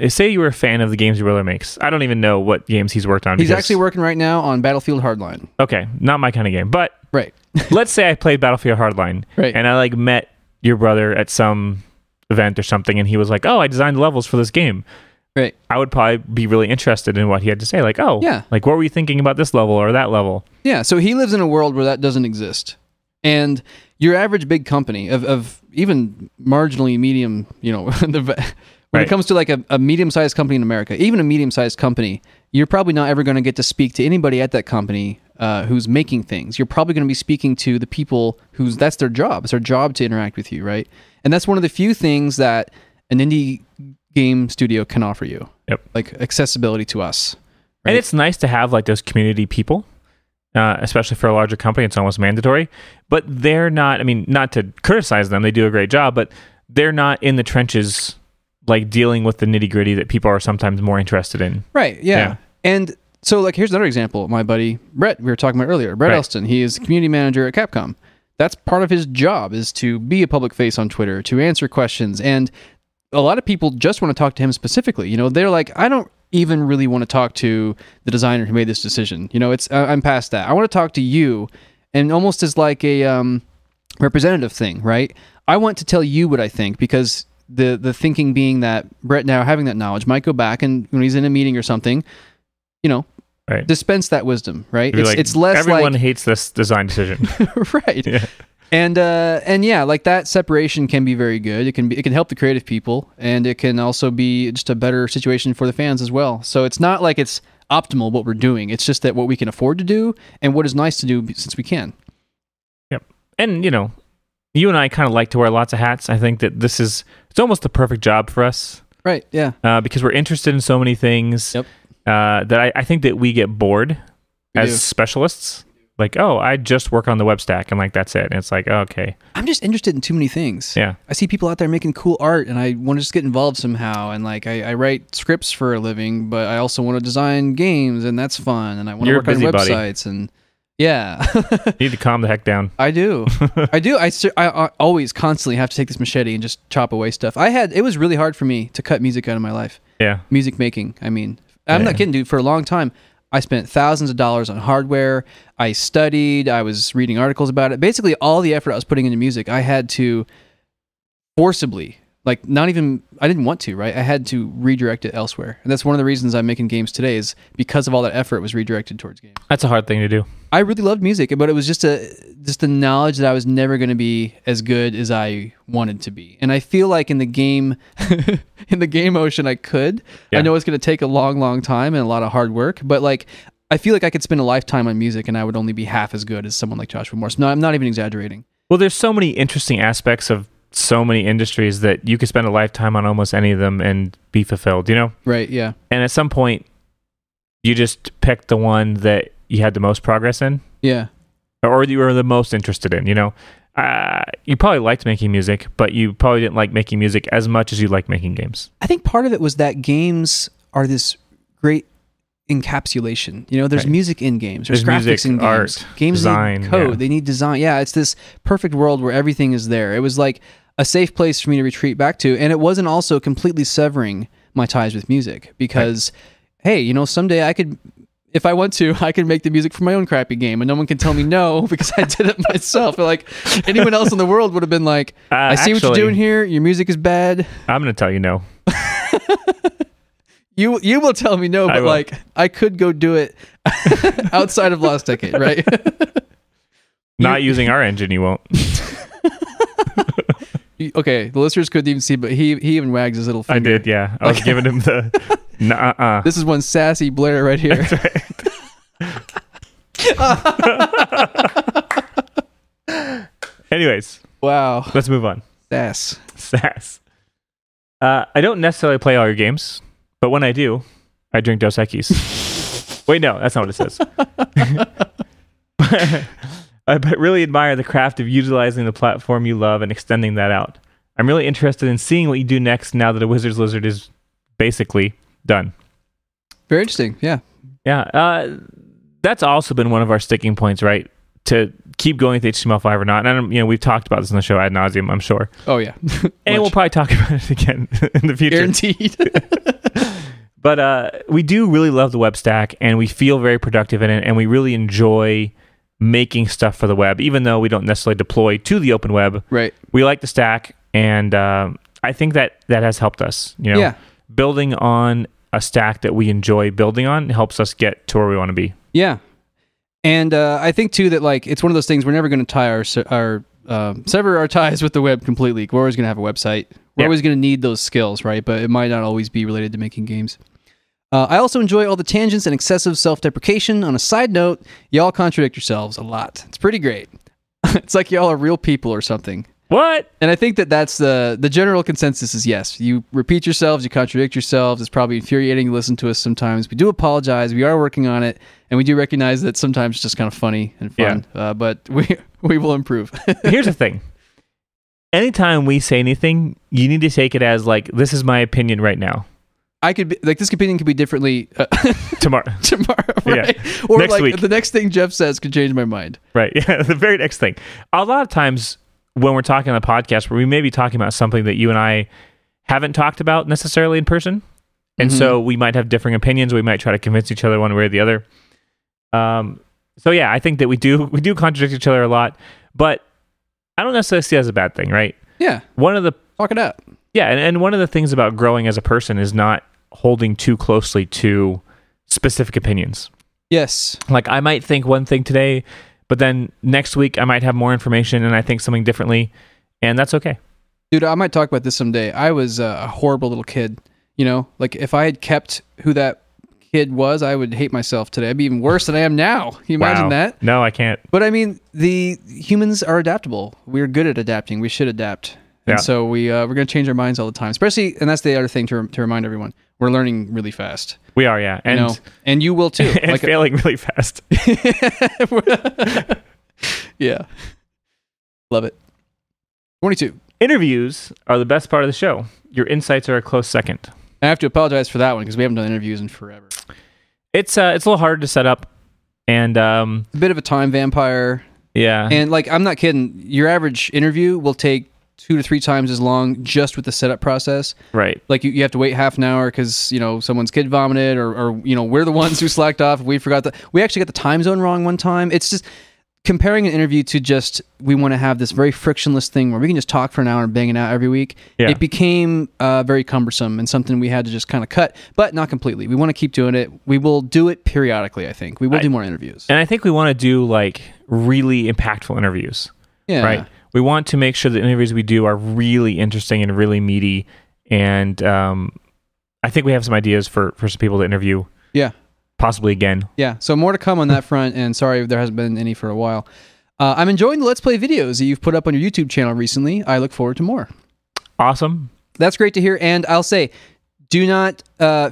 say you were a fan of the games your brother makes? I don't even know what games he's worked on. He's actually working right now on Battlefield Hardline. Okay, not my kind of game, but right. Let's say I played Battlefield Hardline, right, and I met your brother at some event or something, and he was like, "Oh, I designed the levels for this game." Right. I would probably be really interested in what he had to say. Like, oh, yeah, like what were you thinking about this level or that level? Yeah. So he lives in a world where that doesn't exist. And your average big company of even marginally medium, when it comes to like a medium-sized company in America, even a medium-sized company, you're probably not ever going to get to speak to anybody at that company who's making things. You're probably going to be speaking to the people that's their job. It's their job to interact with you, right? And that's one of the few things that an indie game studio can offer you. Yep. Like accessibility to us. Right? And it's nice to have like those community people. Especially for a larger company, it's almost mandatory. But they're not, not to criticize them, they do a great job, but they're not in the trenches, like dealing with the nitty gritty that people are sometimes more interested in. Right, yeah. And so, like, here's another example. My buddy, Brett, we were talking about earlier, Brett Elston, he is community manager at Capcom. That's part of his job, is to be a public face on Twitter, to answer questions. And a lot of people just want to talk to him specifically. They're like, I don't even really want to talk to the designer who made this decision. I'm past that. I want to talk to you, and almost as like a representative thing, right? I want to tell you what I think, because the thinking being that Brett, now having that knowledge, might go back and when he's in a meeting or something, dispense that wisdom, right? It's less everyone hates this design decision. Right. Yeah. And yeah, like that separation can be very good. It can help the creative people, and it can also be just a better situation for the fans as well. So it's not like it's optimal what we're doing. It's just that what we can afford to do and what is nice to do since we can. Yep. And you and I kind of like to wear lots of hats. I think that it's almost the perfect job for us. Right. Yeah. Because we're interested in so many things. Yep. That I think that we get bored as specialists. Like, oh, I just work on the web stack and like that's it. And it's like, oh, okay. I'm just interested in too many things. Yeah. I see people out there making cool art and I want to just get involved somehow. And like I write scripts for a living, but I also want to design games and that's fun. And I want to work on websites and yeah. You need to calm the heck down. I do. I always constantly have to take this machete and just chop away stuff. It was really hard for me to cut music out of my life. Yeah. Music making. I mean, I'm not kidding, dude. For a long time, I spent thousands of dollars on hardware. I studied. I was reading articles about it. Basically, all the effort I was putting into music, I had to forcibly, I didn't want to, right? I had to redirect it elsewhere. And that's one of the reasons I'm making games today is because of all that effort was redirected towards games. That's a hard thing to do. I really loved music, but it was just the knowledge that I was never going to be as good as I wanted to be. And I feel like in the game ocean, I could. Yeah. I know it's going to take a long, long time and a lot of hard work, but I feel like I could spend a lifetime on music and I would only be half as good as someone like Joshua Morse. No, I'm not even exaggerating. Well, there's so many interesting aspects of so many industries that you could spend a lifetime on almost any of them and be fulfilled, Right, yeah. And at some point, you just pick the one that you had the most progress in. Yeah. Or you were the most interested in, You probably liked making music, but you probably didn't like making music as much as you like making games. I think part of it was that games are this great encapsulation. There's music in games. There's graphics music, in games. Art, games design, need code. Yeah. They need design. Yeah, it's this perfect world where everything is there. It was like a safe place for me to retreat back to, and it wasn't also completely severing my ties with music because, hey, someday I could, if I want to, I could make the music for my own crappy game, and no one can tell me no because I did it myself. Like anyone else in the world would have been like, I see what you're doing here. Your music is bad. I'm going to tell you no. You will tell me no, but I could go do it outside of Lost Decade, right? Not using our engine, you won't. Okay, the listeners couldn't even see, but he even wags his little finger. I did, yeah. I was giving him the nuh-uh. This is one sassy Blair right here. That's right. Anyways. Wow. Let's move on. Sass. I don't necessarily play all your games, but when I do, I drink Dos Equis. Wait, no, that's not what it says. I really admire the craft of utilizing the platform you love and extending that out. I'm really interested in seeing what you do next now that A Wizard's Lizard is basically done. Very interesting, yeah. Yeah, that's also been one of our sticking points, right? To keep going with HTML5 or not. And we've talked about this on the show ad nauseum, I'm sure. Oh, yeah. And we'll probably talk about it again in the future. Guaranteed. But we do really love the web stack, and we feel very productive in it, and we really enjoy making stuff for the web, even though we don't necessarily deploy to the open web. Right. We like the stack, and I think that has helped us. Yeah. Building on a stack that we enjoy building on helps us get to where we want to be. Yeah. And I think too that it's one of those things we're never going to tie sever our ties with the web completely. We're always going to have a website. We're always going to need those skills, right? But it might not always be related to making games. I also enjoy all the tangents and excessive self-deprecation. On a side note, y'all contradict yourselves a lot. It's pretty great. It's like y'all are real people or something. What? And I think that's the general consensus is yes. You repeat yourselves, you contradict yourselves. It's probably infuriating to listen to us sometimes. We do apologize. We are working on it. And we do recognize that sometimes it's just kind of funny and fun. Yeah. But we will improve. Here's the thing. Anytime we say anything, you need to take it as this is my opinion right now. I could be this opinion could be differently tomorrow, right? Yeah. Or next week. The next thing Jeff says could change my mind. Right. Yeah. The very next thing. A lot of times when we're talking on the podcast, where we may be talking about something that you and I haven't talked about necessarily in person, and so we might have differing opinions. We might try to convince each other one way or the other. So yeah, I think that we do contradict each other a lot, but I don't necessarily see it as a bad thing, right? Yeah. Talk it out. Yeah, and one of the things about growing as a person is not holding too closely to specific opinions. Yes. Like I might think one thing today, but then next week I might have more information and I think something differently, and that's okay. Dude, I might talk about this someday. I was a horrible little kid. You know, like if I had kept who that kid was, I would hate myself today. I'd be even worse than I am now. Can you imagine that? No, I can't. But I mean, the humans are adaptable. We're good at adapting. We should adapt. And so we're going to change our minds all the time. Especially, and that's the other thing to remind everyone. We're learning really fast. We are, yeah. And, you know, and you will too. And like failing really fast. Yeah. Love it. 22. Interviews are the best part of the show. Your insights are a close second. I have to apologize for that one because we haven't done interviews in forever. It's a little harder to set up, and a bit of a time vampire. Yeah. And like, I'm not kidding. Your average interview will take 2 to 3 times as long just with the setup process. Right. Like you have to wait half an hour because, you know, someone's kid vomited or, you know, we're the ones who slacked off. We forgot we actually got the time zone wrong one time. It's just comparing an interview to just, we want to have this very frictionless thing where we can just talk for an hour and bang it out every week. Yeah. It became very cumbersome and something we had to just kind of cut, but not completely. We want to keep doing it. We will do it periodically, I think. We will do more interviews. And I think we want to do like really impactful interviews. Yeah. Right. We want to make sure the interviews we do are really interesting and really meaty. And I think we have some ideas for some people to interview. Yeah. Possibly again. Yeah. So more to come on that front. And sorry if there hasn't been any for a while. I'm enjoying the Let's Play videos that you've put up on your YouTube channel recently. I look forward to more. Awesome. That's great to hear. And I'll say, do not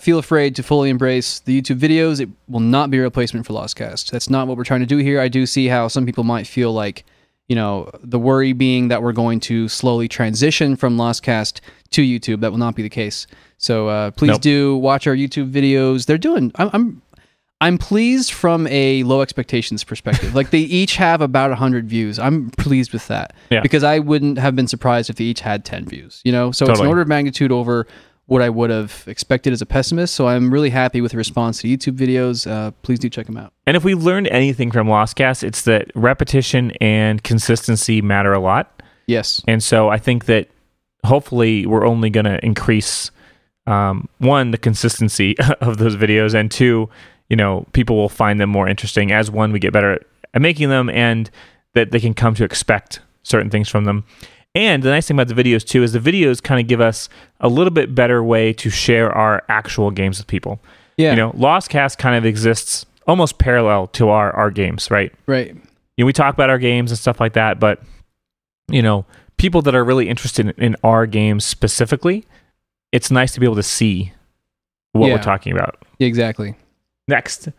feel afraid to fully embrace the YouTube videos. It will not be a replacement for Lostcast. That's not what we're trying to do here. I do see how some people might feel like, you know, the worry being that we're going to slowly transition from Lostcast to YouTube. That will not be the case. So please do watch our YouTube videos. They're doing. I'm pleased from a low expectations perspective. Like they each have about 100 views. I'm pleased with that because I wouldn't have been surprised if they each had 10 views. You know, so It's an order of magnitude over what I would have expected as a pessimist. So I'm really happy with the response to YouTube videos. Please do check them out. And if we've learned anything from Lostcast, it's that repetition and consistency matter a lot. Yes. And so I think that hopefully we're only going to increase, one, the consistency of those videos, and two, you know, people will find them more interesting as, one, we get better at making them, and that they can come to expect certain things from them. And the nice thing about the videos too is the videos kind of give us a little bit better way to share our actual games with people. Yeah. You know, Lostcast kind of exists almost parallel to our games, right? Right. You know, we talk about our games and stuff like that, but, you know, people that are really interested in our games specifically, it's nice to be able to see what we're talking about. Exactly. Next,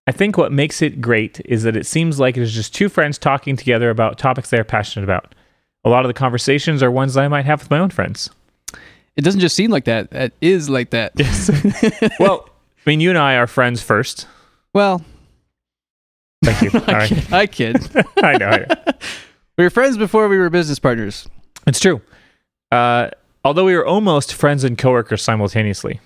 I think what makes it great is that it seems like it's just two friends talking together about topics they're passionate about. A lot of the conversations are ones that I might have with my own friends. It doesn't just seem like that. It is like that. Yes. Well, I mean, you and I are friends first. Well, thank you. All right. I kid. I know. We were friends before we were business partners. It's true. Although we were almost friends and coworkers simultaneously.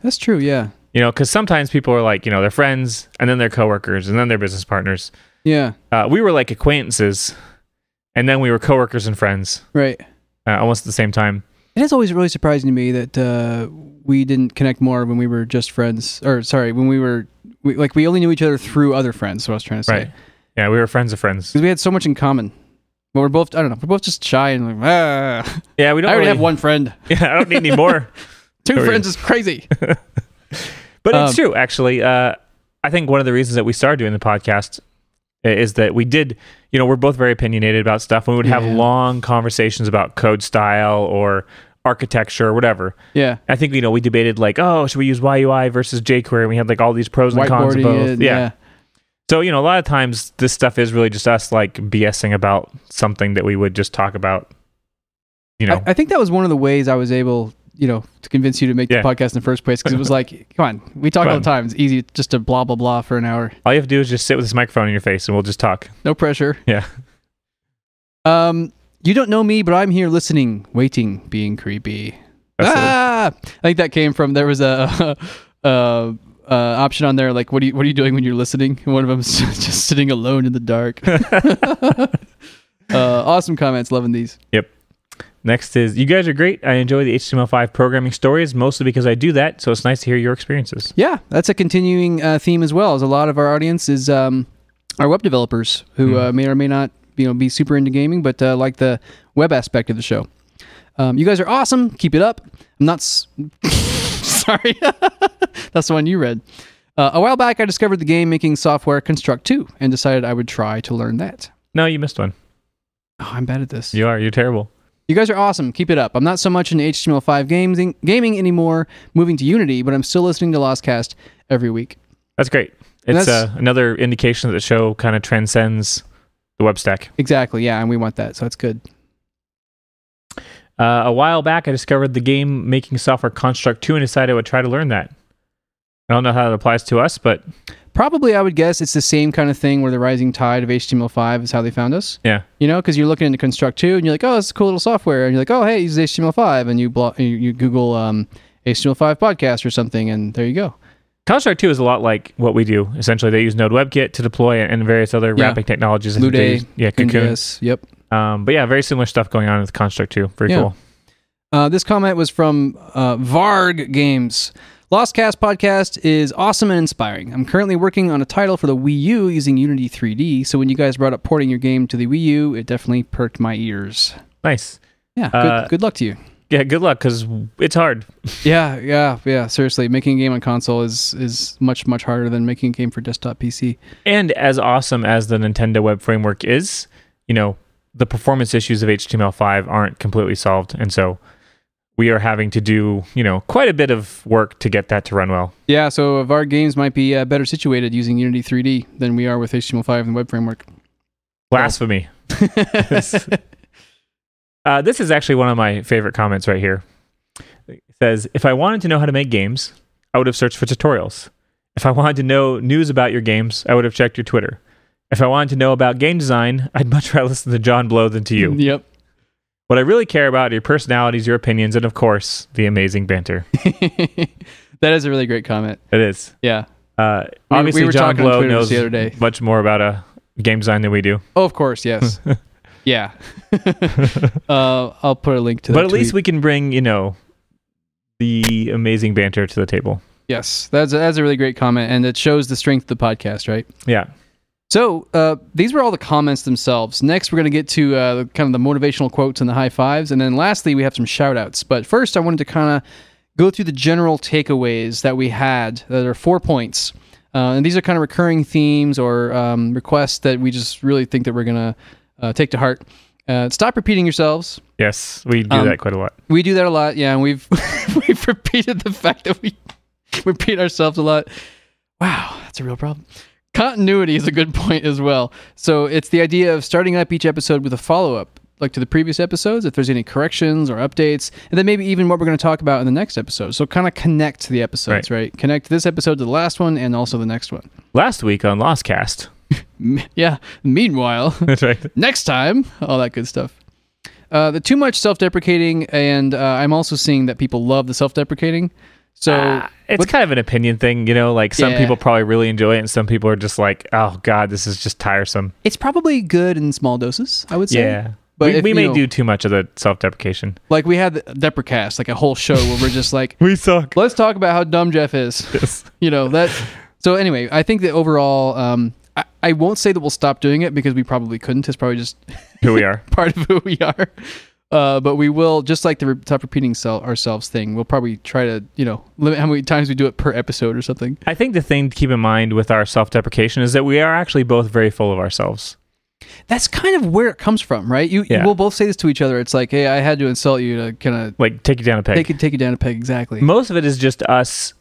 That's true, yeah. You know, because sometimes people are like, you know, they're friends, and then they're coworkers, and then they're business partners. Yeah. We were like acquaintances, and then we were coworkers and friends. Right. Almost at the same time. It is always really surprising to me that we didn't connect more when we were just friends. Or, sorry, when we only knew each other through other friends, is what I was trying to say. Right. Yeah, we were friends of friends. Because we had so much in common. But we're both, I don't know, we're both just shy and like, Yeah, we don't I already have one friend. Yeah, I don't need any more. 2 friends is crazy. But it's true, actually. I think one of the reasons that we started doing the podcast is that we did, you know, we're both very opinionated about stuff. We would have long conversations about code style or architecture or whatever. Yeah. I think, you know, we debated like, oh, should we use YUI versus jQuery? And we had like all these pros and cons of both. Yeah. So, you know, a lot of times this stuff is really just us like BSing about something that we would just talk about, you know. I think that was one of the ways I was able, you know, to convince you to make the podcast in the first place, because it was like, come on, we talk all the time. It's easy just to blah, blah, blah for an hour. All you have to do is just sit with this microphone in your face and we'll just talk. No pressure. Yeah. You don't know me, but I'm here listening, waiting, being creepy. I think that came from, there was a option on there, like, what are you doing when you're listening? And one of them's just sitting alone in the dark. Awesome comments, loving these. Yep. Next is, you guys are great. I enjoy the HTML5 programming stories, mostly because I do that, so it's nice to hear your experiences. Yeah, that's a continuing theme as well, as a lot of our audience is our web developers who may or may not be super into gaming, but like the web aspect of the show. You guys are awesome. Keep it up. I'm not... Sorry. That's the one you read. A while back, I discovered the game-making software Construct 2 and decided I would try to learn that. No, you missed one. Oh, I'm bad at this. You are. You're terrible. You guys are awesome. Keep it up. I'm not so much into HTML5 gaming anymore, moving to Unity, but I'm still listening to Lostcast every week. That's great. It's another indication that the show kind of transcends the web stack. Exactly, yeah, and we want that, so that's good. A while back, I discovered the game-making software Construct 2 and decided I would try to learn that. I don't know how that applies to us, but... Probably, I would guess it's the same kind of thing where the rising tide of HTML5 is how they found us. Yeah. Because you're looking into Construct 2 and you're like, oh, it's a cool little software. And you're like, oh, hey, use HTML5. And you Google HTML5 podcast or something, and there you go. Construct 2 is a lot like what we do. Essentially, they use Node WebKit to deploy and various other wrapping technologies. Lude, Cocoon. Yep. But yeah, very similar stuff going on with Construct 2. Very cool. This comment was from Varg Games. Lostcast podcast is awesome and inspiring. I'm currently working on a title for the Wii U using Unity 3D, so when you guys brought up porting your game to the Wii U, it definitely perked my ears. Nice. Yeah, good luck to you. Yeah, good luck, because it's hard. Yeah, seriously. Making a game on console is much, much harder than making a game for desktop PC. And as awesome as the Nintendo Web Framework is, the performance issues of HTML5 aren't completely solved, and so we are having to do, quite a bit of work to get that to run well. Yeah, so Varg Games might be better situated using Unity 3D than we are with HTML5 and the web framework. Blasphemy. This is actually one of my favorite comments right here. It says, if I wanted to know how to make games, I would have searched for tutorials. If I wanted to know news about your games, I would have checked your Twitter. If I wanted to know about game design, I'd much rather listen to John Blow than to you. Yep. What I really care about are your personalities, your opinions, and of course, the amazing banter. That is a really great comment. It is. Yeah. Obviously, we were John Blow knows the other day. much more about game design than we do. Oh, of course, yes. Yeah. I'll put a link to that But at least we can bring, the amazing banter to the table. Yes. That's a really great comment, and it shows the strength of the podcast, right? Yeah. So these were all the comments themselves. Next, we're going to get to kind of the motivational quotes and the high fives. And then lastly, we have some shout outs. But first, I wanted to kind of go through the general takeaways that we had. There are 4 points. And these are kind of recurring themes or requests that we just really think that we're going to take to heart. Stop repeating yourselves. Yes, we do that quite a lot. We do that a lot, yeah. And we've repeated the fact that we repeat ourselves a lot. Wow, that's a real problem. Continuity is a good point as well. So it's the idea of starting up each episode with a follow-up, like to the previous episodes, if there's any corrections or updates, and then maybe even what we're going to talk about in the next episode. So kind of connect the episodes, right? Connect this episode to the last one and also the next one. Last week on Lostcast. Yeah. Meanwhile, that's right. Next time, all that good stuff. The too much self-deprecating, and I'm also seeing that people love the self-deprecating. So it's kind of an opinion thing, like some people probably really enjoy it and some people are just like, oh God, this is just tiresome. It's probably good in small doses, I would say. Yeah. But we may do too much of the self-deprecation. Like we had the Deprecast, like a whole show where we're just like, we suck. Let's talk about how dumb Jeff is. Yes. That. So anyway, I think that overall, I won't say that we'll stop doing it because we probably couldn't. It's probably just who we are. Part of who we are. But we will, just like the stop repeating ourselves thing, we'll probably try to, limit how many times we do it per episode or something. I think the thing to keep in mind with our self-deprecation is that we are actually both very full of ourselves. That's kind of where it comes from, right? We'll both say this to each other. It's like, hey, I had to insult you to kind of... like, take you down a peg. Take you down a peg, exactly. Most of it is just us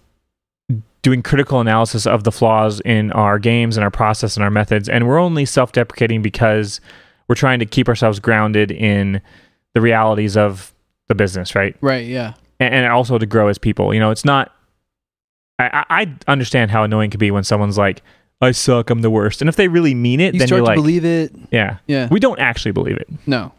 doing critical analysis of the flaws in our games and our process and our methods, and we're only self-deprecating because we're trying to keep ourselves grounded in the realities of the business, right? Right, yeah. And also to grow as people. It's not... I understand how annoying it can be when someone's like, I suck, I'm the worst. And if they really mean it, then you're like... You start to believe it. Yeah. Yeah. We don't actually believe it. No.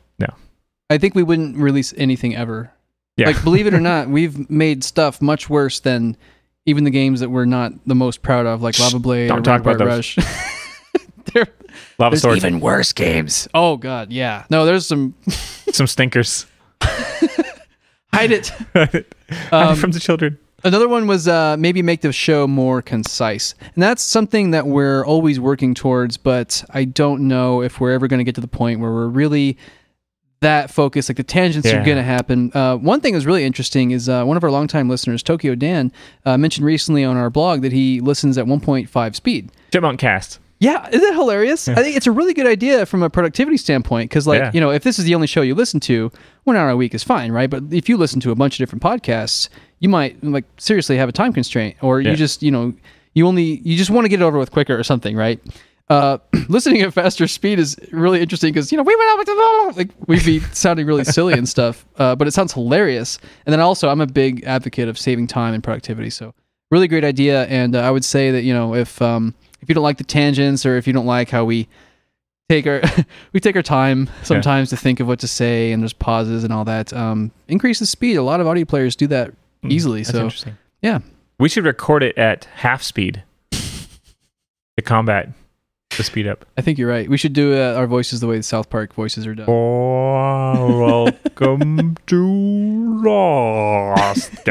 I think we wouldn't release anything ever. Yeah. Like, believe it or not, we've made stuff much worse than even the games that we're not the most proud of, like Lava Blade or Rampart Rush. Lava There's Sword. Even worse games. Oh, God, yeah. No, there's some... some stinkers. Hide it. Hide it from the children. Another one was maybe make the show more concise. And that's something that we're always working towards, but I don't know if we're ever going to get to the point where we're really that focused. Like the tangents are going to happen. One thing that was really interesting is one of our longtime listeners, Tokyo Dan, mentioned recently on our blog that he listens at 1.5 speed. Chipmunk Cast. Yeah, isn't that hilarious? I think it's a really good idea from a productivity standpoint because, like, if this is the only show you listen to, 1 hour a week is fine, right? But if you listen to a bunch of different podcasts, you might like seriously have a time constraint, or you just, you just want to get it over with quicker or something, right? Listening at faster speed is really interesting because we went out with like we'd be sounding really silly and stuff, but it sounds hilarious. And then also, I'm a big advocate of saving time and productivity, so really great idea. And I would say that if you don't like the tangents, or if you don't like how we take our time sometimes to think of what to say, and there's pauses and all that, increase the speed. A lot of audio players do that easily. That's interesting. Yeah, we should record it at half speed to combat the speed up. I think you're right. We should do our voices the way the South Park voices are done. Oh, welcome to Lostcast.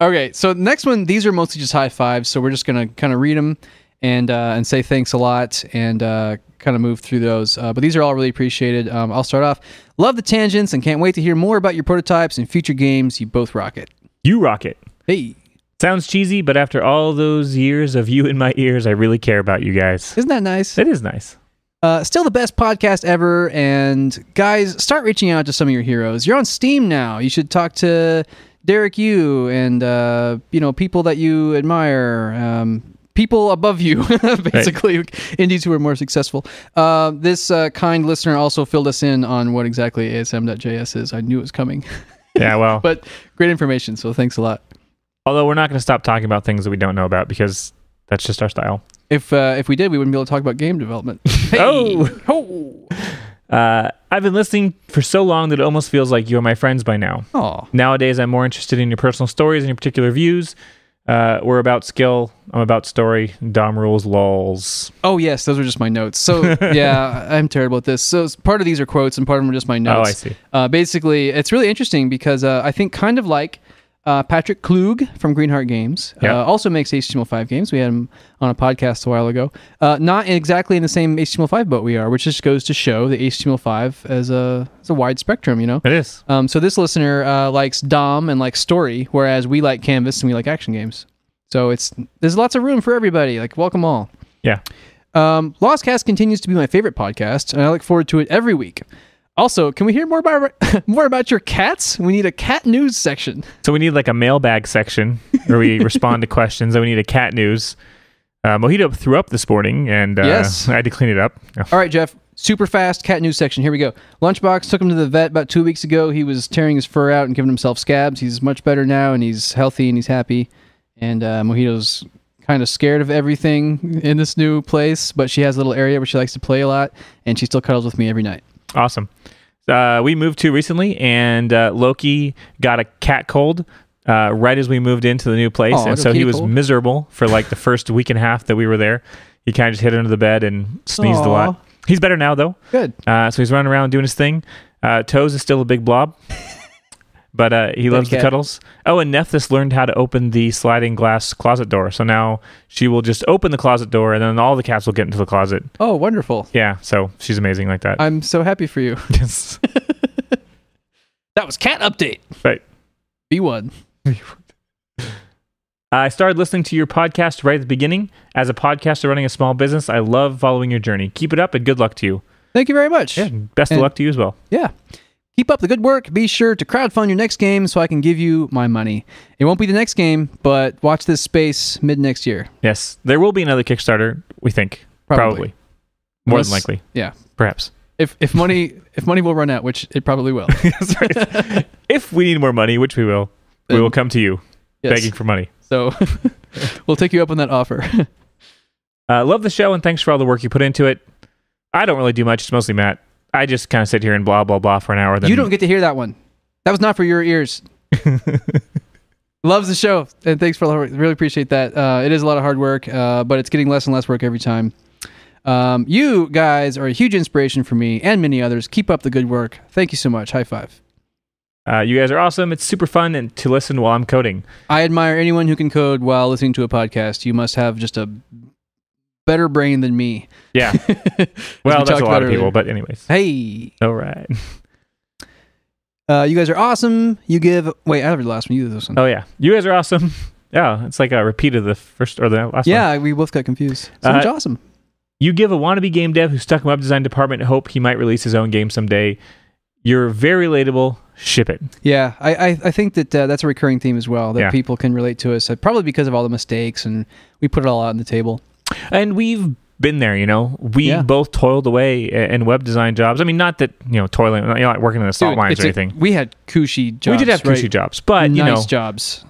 Okay, so next one, these are mostly just high fives, so we're just going to kind of read them and say thanks a lot and kind of move through those. But these are all really appreciated. I'll start off. Love the tangents and can't wait to hear more about your prototypes and future games. You both rock it. You rock it. Hey. Sounds cheesy, but after all those years of you in my ears, I really care about you guys. Isn't that nice? It is nice. Still the best podcast ever. And guys, start reaching out to some of your heroes. You're on Steam now. You should talk to Derek Yu and people that you admire, people above you, basically, right. Indies who are more successful. This kind listener also filled us in on what exactly ASM.js is. I knew it was coming. Yeah, well, but great information, so thanks a lot. Although we're not going to stop talking about things that we don't know about because that's just our style. If we did, we wouldn't be able to talk about game development. Hey! Oh! I've been listening for so long that it almost feels like you're my friends by now. Aww. Nowadays, I'm more interested in your personal stories and your particular views. We're about skill. I'm about story. Dom rules, lols. Oh, yes. Those are just my notes. So, yeah, I'm terrible at this. So, part of these are quotes and part of them are just my notes. Oh, I see. Basically, it's really interesting because I think kind of like Patrick Klug from Greenheart Games also makes HTML5 games. We had him on a podcast a while ago. Not exactly in the same HTML5 boat we are, which just goes to show the HTML5 as a wide spectrum, It is. So this listener likes DOM and likes story, whereas we like Canvas and we like action games. So there's lots of room for everybody. Like, welcome all. Yeah. Lostcast continues to be my favorite podcast, and I look forward to it every week. Also, can we hear more about your cats? We need a cat news section. So we need like a mailbag section where we respond to questions, and we need a cat news. Mojito threw up this morning, and yes. I had to clean it up. All right, Jeff. Super fast cat news section. Here we go. Lunchbox took him to the vet about 2 weeks ago. He was tearing his fur out and giving himself scabs. He's much better now, and he's healthy, and he's happy. And Mojito's kind of scared of everything in this new place, but she has a little area where she likes to play a lot, and she still cuddles with me every night. Awesome. We moved to recently, and Loki got a cat cold right as we moved into the new place, and so he was miserable for like the first week and a half that we were there. He kind of just hid under the bed and sneezed a lot. He's better now, though. Good. So he's running around doing his thing. Toes is still a big blob, but he loves the cuddles. Oh, and Nephthys learned how to open the sliding glass closet door. So now she will just open the closet door, and then all the cats will get into the closet. Oh, wonderful. Yeah, so she's amazing like that. I'm so happy for you. Yes. That was Cat Update. Right. B1. I started listening to your podcast right at the beginning. As a podcaster running a small business, I love following your journey. Keep it up, and good luck to you. Thank you very much. Yeah, best of luck to you as well. Yeah. Keep up the good work. Be sure to crowdfund your next game so I can give you my money. It won't be the next game, but watch this space mid next year. Yes. There will be another Kickstarter, we think. Probably. More than likely. Yeah. Perhaps. If money will run out, which it probably will. That's right. If we need more money, which we will, we will come to you begging for money. So we'll take you up on that offer. Love the show, and thanks for all the work you put into it. I don't really do much. It's mostly Matt. I just kind of sit here and blah, blah, blah for an hour. Then you don't get to hear that one. That was not for your ears. Loves the show, and thanks for all the work. Really appreciate that. It is a lot of hard work, but it's getting less and less work every time. You guys are a huge inspiration for me and many others. Keep up the good work. Thank you so much. High five. You guys are awesome. It's super fun and to listen while I'm coding. I admire anyone who can code while listening to a podcast. You must have just a better brain than me. Yeah. Well, that's a lot of people, but anyways. Hey. All right. You guys are awesome. You give... Wait, I have the last one. You do this one. Oh, yeah. You guys are awesome. Yeah, it's like a repeat of the first or the last one. Yeah, we both got confused. So much awesome. You give a wannabe game dev who's stuck in web design department hope he might release his own game someday. You're very relatable. Ship it. Yeah, I think that that's a recurring theme as well, that people can relate to us, probably because of all the mistakes, and we put it all out on the table. And we've been there, We both toiled away in web design jobs. I mean, not that, toiling, like working in the salt mines or anything. We had cushy jobs. We did have cushy jobs, but, nice jobs.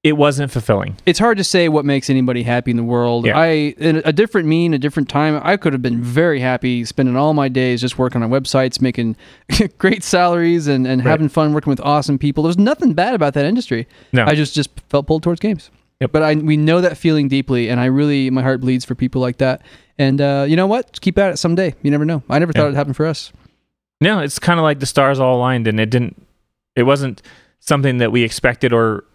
It wasn't fulfilling. It's hard to say what makes anybody happy in the world. Yeah. In a different a different time, I could have been very happy spending all my days just working on websites, making great salaries and having fun working with awesome people. There's nothing bad about that industry. No. I just felt pulled towards games. Yep. But we know that feeling deeply, and my heart bleeds for people like that. And you know what? Just keep at it someday. You never know. I never thought it'd happen for us. No, it's kind of like the stars all aligned, and it wasn't something that we expected or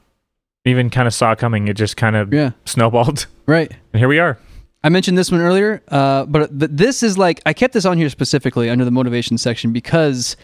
even kind of saw coming. It just kind of snowballed. Right. And here we are. I mentioned this one earlier, but this is like, I kept this on here specifically under the motivation section because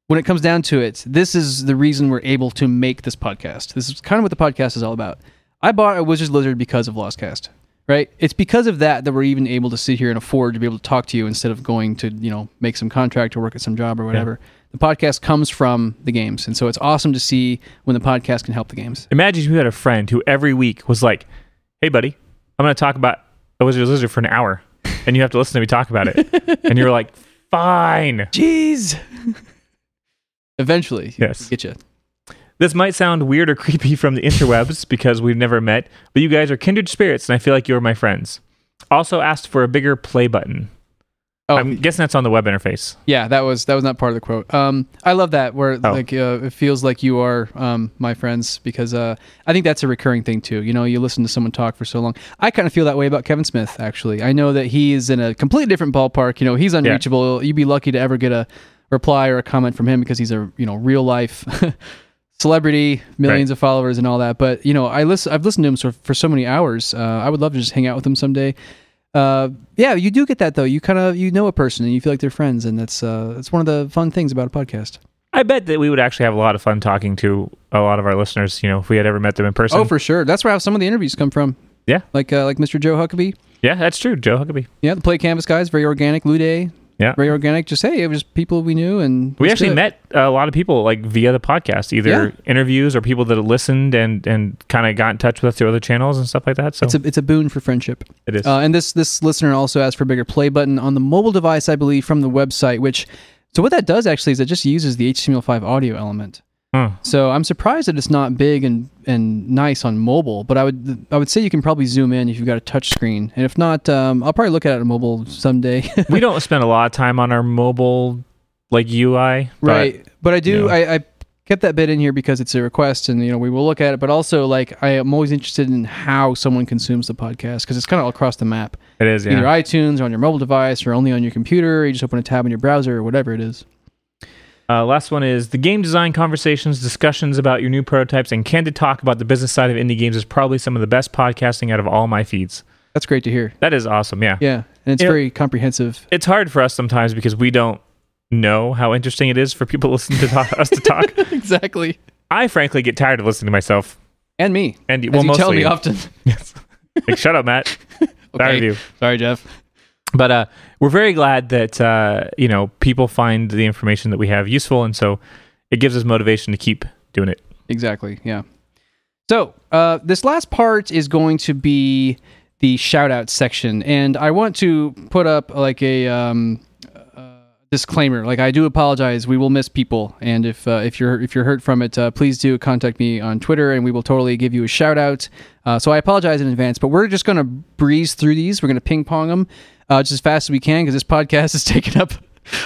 when it comes down to it, this is the reason we're able to make this podcast. This is kind of what the podcast is all about. I bought a Wizard's Lizard because of Lostcast, right? It's because of that we're even able to sit here and afford to be able to talk to you instead of going to, make some contract or work at some job or whatever. Yeah. The podcast comes from the games, and so it's awesome to see when the podcast can help the games. Imagine you had a friend who every week was like, hey, buddy, I'm going to talk about a Wizard's Lizard for an hour, and you have to listen to me talk about it. And you're like, fine. Jeez. Eventually, yes. Get you. This might sound weird or creepy from the interwebs because we've never met, but you guys are kindred spirits, and I feel like you're my friends. Also asked for a bigger play button. Oh, I'm guessing that's on the web interface. Yeah, that was not part of the quote. I love that where it feels like you are my friends because I think that's a recurring thing too. You listen to someone talk for so long. I kind of feel that way about Kevin Smith. Actually, I know that he is in a completely different ballpark. He's unreachable. Yeah. You'd be lucky to ever get a reply or a comment from him because he's a real life celebrity, millions of followers and all that. But I've listened to him for so many hours. I would love to just hang out with him someday. You do get that though. You kind of know a person and you feel like they're friends, and that's one of the fun things about a podcast. I bet that we would actually have a lot of fun talking to a lot of our listeners. If we had ever met them in person. Oh, for sure. That's where some of the interviews come from. Yeah, like Mr. Joe Huckabee. Yeah, that's true. Joe Huckabee. Yeah, the Play Canvas guys, very organic. Lou Day. Yeah, very organic. Just it was people we knew, and we actually met a lot of people like via the podcast, either interviews or people that listened and kind of got in touch with us through other channels and stuff like that. So it's a boon for friendship. It is. And this listener also asked for a bigger play button on the mobile device, I believe, from the website. So what that does actually is it just uses the HTML5 audio element. So I'm surprised that it's not big and nice on mobile, but I would say you can probably zoom in if you've got a touch screen. And if not, I'll probably look at it on mobile someday. We don't spend a lot of time on our mobile UI. Right. But I do, I kept that bit in here because it's a request and, we will look at it. But also, I am always interested in how someone consumes the podcast because it's kind of all across the map. It is, yeah. Either iTunes or on your mobile device or only on your computer, or you just open a tab in your browser or whatever it is. Last one is the game design conversations, discussions about your new prototypes, and candid talk about the business side of indie games is probably some of the best podcasting out of all my feeds. That's great to hear. That is awesome, yeah. Yeah, and it's very comprehensive. It's hard for us sometimes because we don't know how interesting it is for people listening to us to talk. Exactly. I frankly get tired of listening to myself. And me. And as you tell me often. Yes. Shut up, Matt. Tired of you. Sorry, Jeff. But we're very glad that people find the information that we have useful, and so it gives us motivation to keep doing it. Exactly, yeah. So this last part is going to be the shout-out section, and I want to put up a disclaimer. I do apologize. We will miss people, and if you're hurt from it, please do contact me on Twitter, and we will totally give you a shout-out. So I apologize in advance, but we're just going to breeze through these. We're going to ping-pong them. Just as fast as we can because this podcast has taken up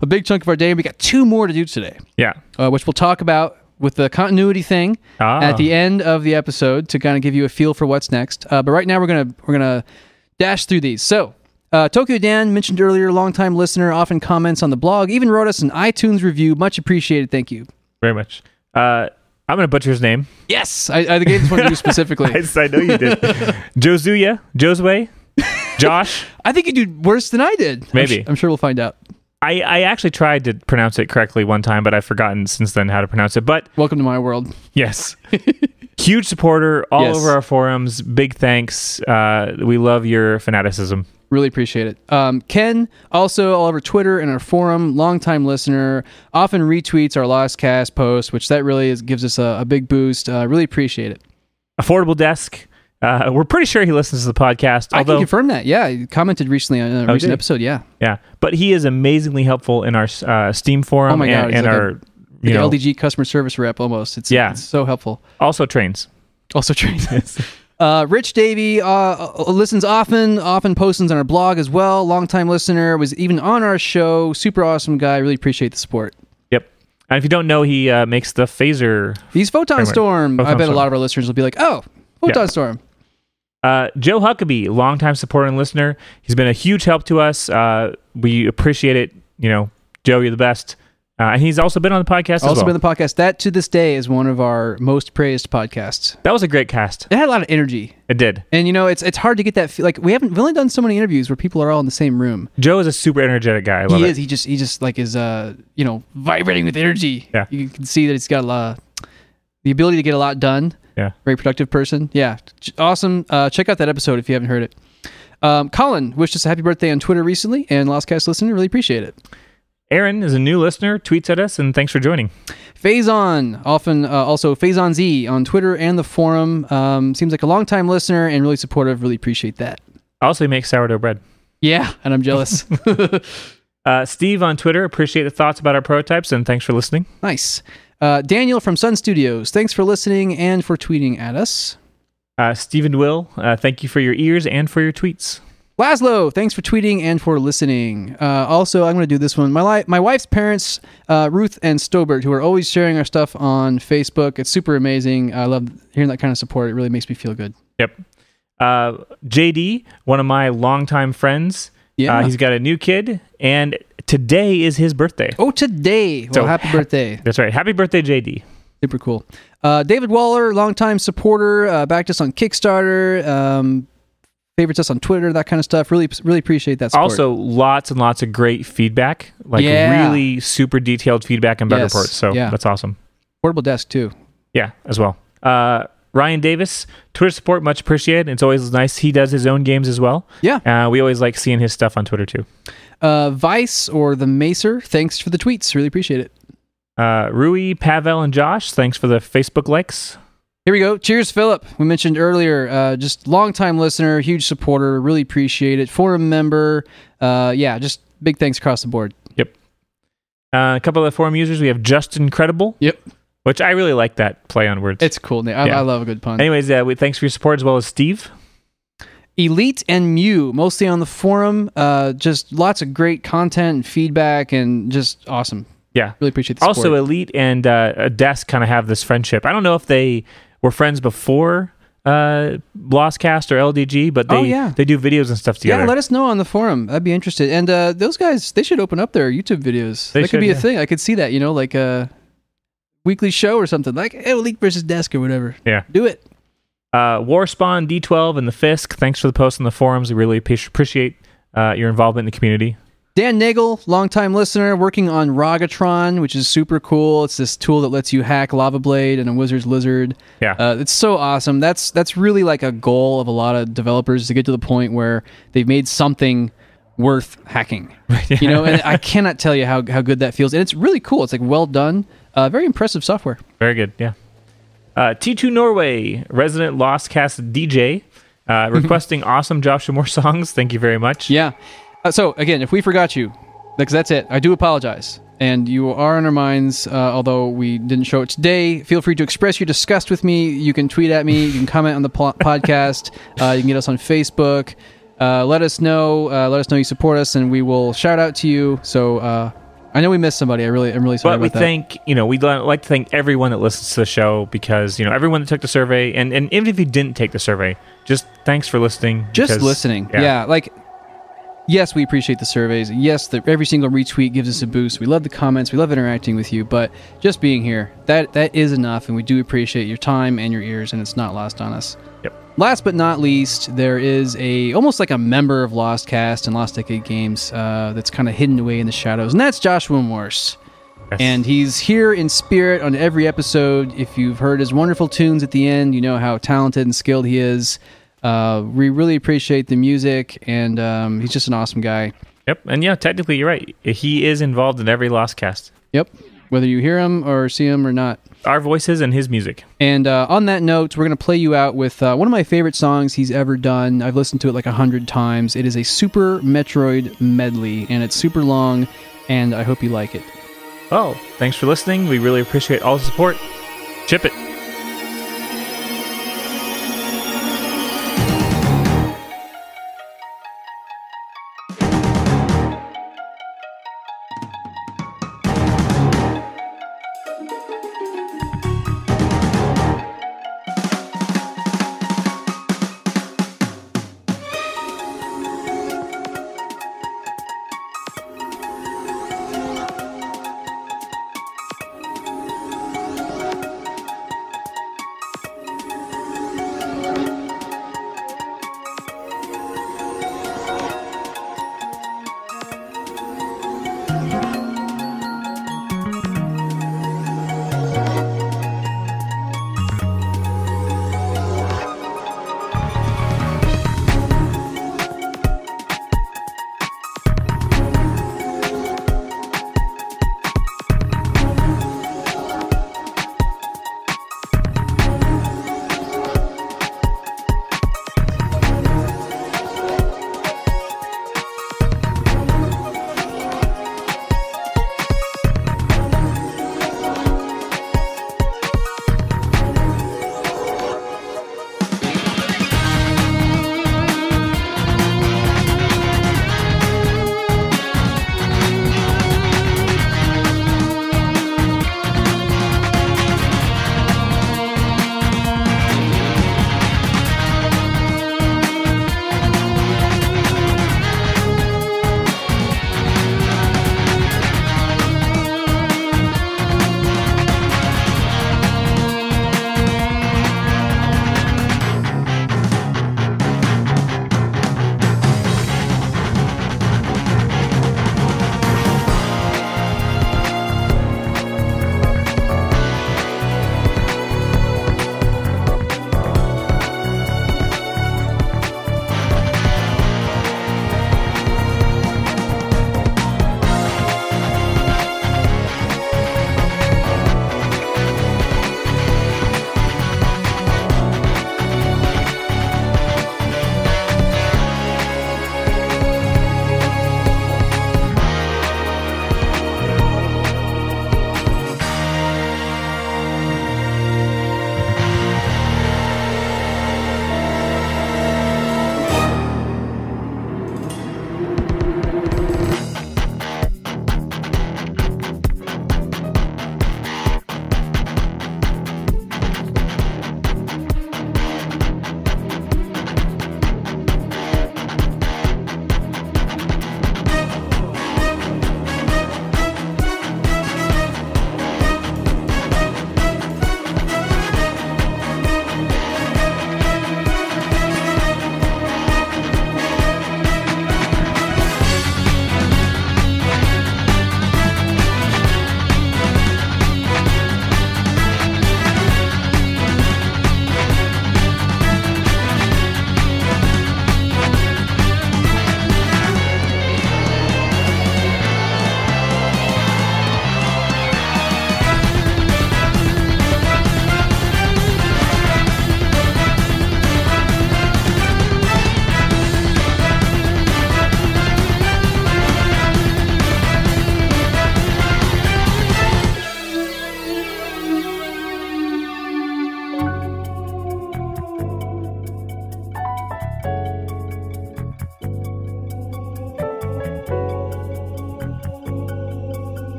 a big chunk of our day. We got 2 more to do today. Yeah. Which we'll talk about with the continuity thing at the end of the episode to kind of give you a feel for what's next. But right now we're gonna dash through these. So Tokyo Dan, mentioned earlier, longtime listener, often comments on the blog, even wrote us an iTunes review. Much appreciated. Thank you. Very much. I'm going to butcher his name. Yes, I gave this one to you specifically. I know you did. Josue, Josh. I think you did worse than I did. Maybe. I'm sure we'll find out. I actually tried to pronounce it correctly one time, but I've forgotten since then how to pronounce it. But welcome to my world. Yes. Huge supporter all over our forums. Big thanks. We love your fanaticism. Really appreciate it. Ken, also all over Twitter and our forum, longtime listener, often retweets our Lostcast post, which that really gives us a big boost. Really appreciate it. Affordable Desk. We're pretty sure he listens to the podcast. I can confirm that. Yeah, he commented recently on a recent episode. Yeah. But he is amazingly helpful in our Steam forum. Oh my God, and like our LDG customer service rep almost. It's so helpful. Also trains. Rich Davey listens often posts on our blog as well. Longtime listener, was even on our show. Super awesome guy. Really appreciate the support. Yep. And if you don't know, he makes the phaser. He's Photon Storm. I bet a lot of our listeners will be like, oh, Photon Storm. Joe Huckabee, longtime supporter and listener. He's been a huge help to us. We appreciate it. Joe, you're the best. And he's also been on the podcast as well. Also been on the podcast. That, to this day, is one of our most praised podcasts. That was a great cast. It had a lot of energy. It did. And, it's hard to get that... we've only done so many interviews where people are all in the same room. Joe is a super energetic guy. I love it. He is. He just is, vibrating with energy. Yeah. You can see that he's got the ability to get a lot done. Yeah. Very productive person. Yeah. Awesome. Check out that episode if you haven't heard it. Colin wished us a happy birthday on Twitter recently, and Lostcast listener, really appreciate it. Aaron is a new listener, tweets at us, and thanks for joining. Faison, often also Faison Z on Twitter and the forum. Seems like a long-time listener and really supportive. Really appreciate that. Also, he makes sourdough bread. Yeah, and I'm jealous. Steve on Twitter, appreciate the thoughts about our prototypes, and thanks for listening. Nice. Daniel from Sun Studios, thanks for listening and for tweeting at us. Stephen Will, thank you for your ears and for your tweets. Laszlo, thanks for tweeting and for listening. Also, I'm going to do this one. My wife's parents, Ruth and Stobert, who are always sharing our stuff on Facebook. It's super amazing. I love hearing that kind of support. It really makes me feel good. Yep. JD, one of my longtime friends. Yeah. He's got a new kid, and today is his birthday. Oh, today. Well, happy birthday. That's right. Happy birthday, JD. Super cool. David Waller, longtime supporter, backed us on Kickstarter, favorites us on Twitter, that kind of stuff. Really appreciate that support. Also, lots and lots of great feedback, really super detailed feedback and bug reports. So that's awesome. Portable Desk too. Yeah, as well. Ryan Davis, Twitter support, much appreciated. It's always nice. He does his own games as well. Yeah. We always like seeing his stuff on Twitter too. Vice or the Macer, thanks for the tweets. Really appreciate it. Rui, Pavel, and Josh, thanks for the Facebook likes. Here we go. Cheers, Philip. We mentioned earlier, just longtime listener, huge supporter. Really appreciate it. Forum member. Just big thanks across the board. Yep. A couple of the forum users. We have Just Incredible. Yep. Which I really like that play on words. It's cool. I love a good pun. Anyways, thanks for your support as well as Steve. Elite and Mew, mostly on the forum. Just lots of great content and feedback and just awesome. Yeah. Really appreciate the support. Also, Elite and Desk kind of have this friendship. I don't know if they were friends before Lostcast or LDG, but they do videos and stuff together. Yeah, let us know on the forum. I'd be interested. And those guys, they should open up their YouTube videos. That could be a thing. I could see that, like a weekly show or something. Like Elite versus Desk or whatever. Yeah. Do it. Warspawn, D12, and the Fisk, thanks for the post on the forums. We really appreciate your involvement in the community. Dan Nagel, longtime listener, working on Rogatron, which is super cool. It's this tool that lets you hack Lava Blade and a Wizard's Lizard. Yeah. It's so awesome. That's really like a goal of a lot of developers to get to the point where they've made something worth hacking. And I cannot tell you how good that feels. And it's really cool. It's like well done. Very impressive software. Very good, yeah. T2 Norway, resident Lostcast DJ, requesting awesome Joshua Moore songs. Thank you very much. Yeah. So, again, if we forgot you, because that's it, I do apologize. And you are on our minds, although we didn't show it today. Feel free to express your disgust with me. You can tweet at me. You can comment on the podcast. You can get us on Facebook. Let us know you support us, and we will shout out to you. So, I know we missed somebody. I'm really sorry about that. But we'd like to thank everyone that listens to the show because, everyone that took the survey, and even if you didn't take the survey, just thanks for listening. Just listening. Yeah. Yes, we appreciate the surveys. Yes, every single retweet gives us a boost. We love the comments. We love interacting with you. But just being here, that is enough. And we do appreciate your time and your ears, and it's not lost on us. Yep. Last but not least, there is almost like a member of Lostcast and Lost Decade Games that's kind of hidden away in the shadows, and that's Joshua Morse. Yes. And he's here in spirit on every episode. If you've heard his wonderful tunes at the end, you know how talented and skilled he is. We really appreciate the music, and he's just an awesome guy. Yep, and yeah, technically you're right. He is involved in every Lostcast. Yep, whether you hear him or see him or not. Our voices and his music. And on that note, we're going to play you out with one of my favorite songs he's ever done. I've listened to it like 100 times. It is a Super Metroid medley, and it's super long, and I hope you like it. Oh, thanks for listening. We really appreciate all the support. Chip it.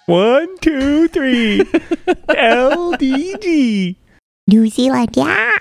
1, 2, 3. LDG. New Zealand, yeah.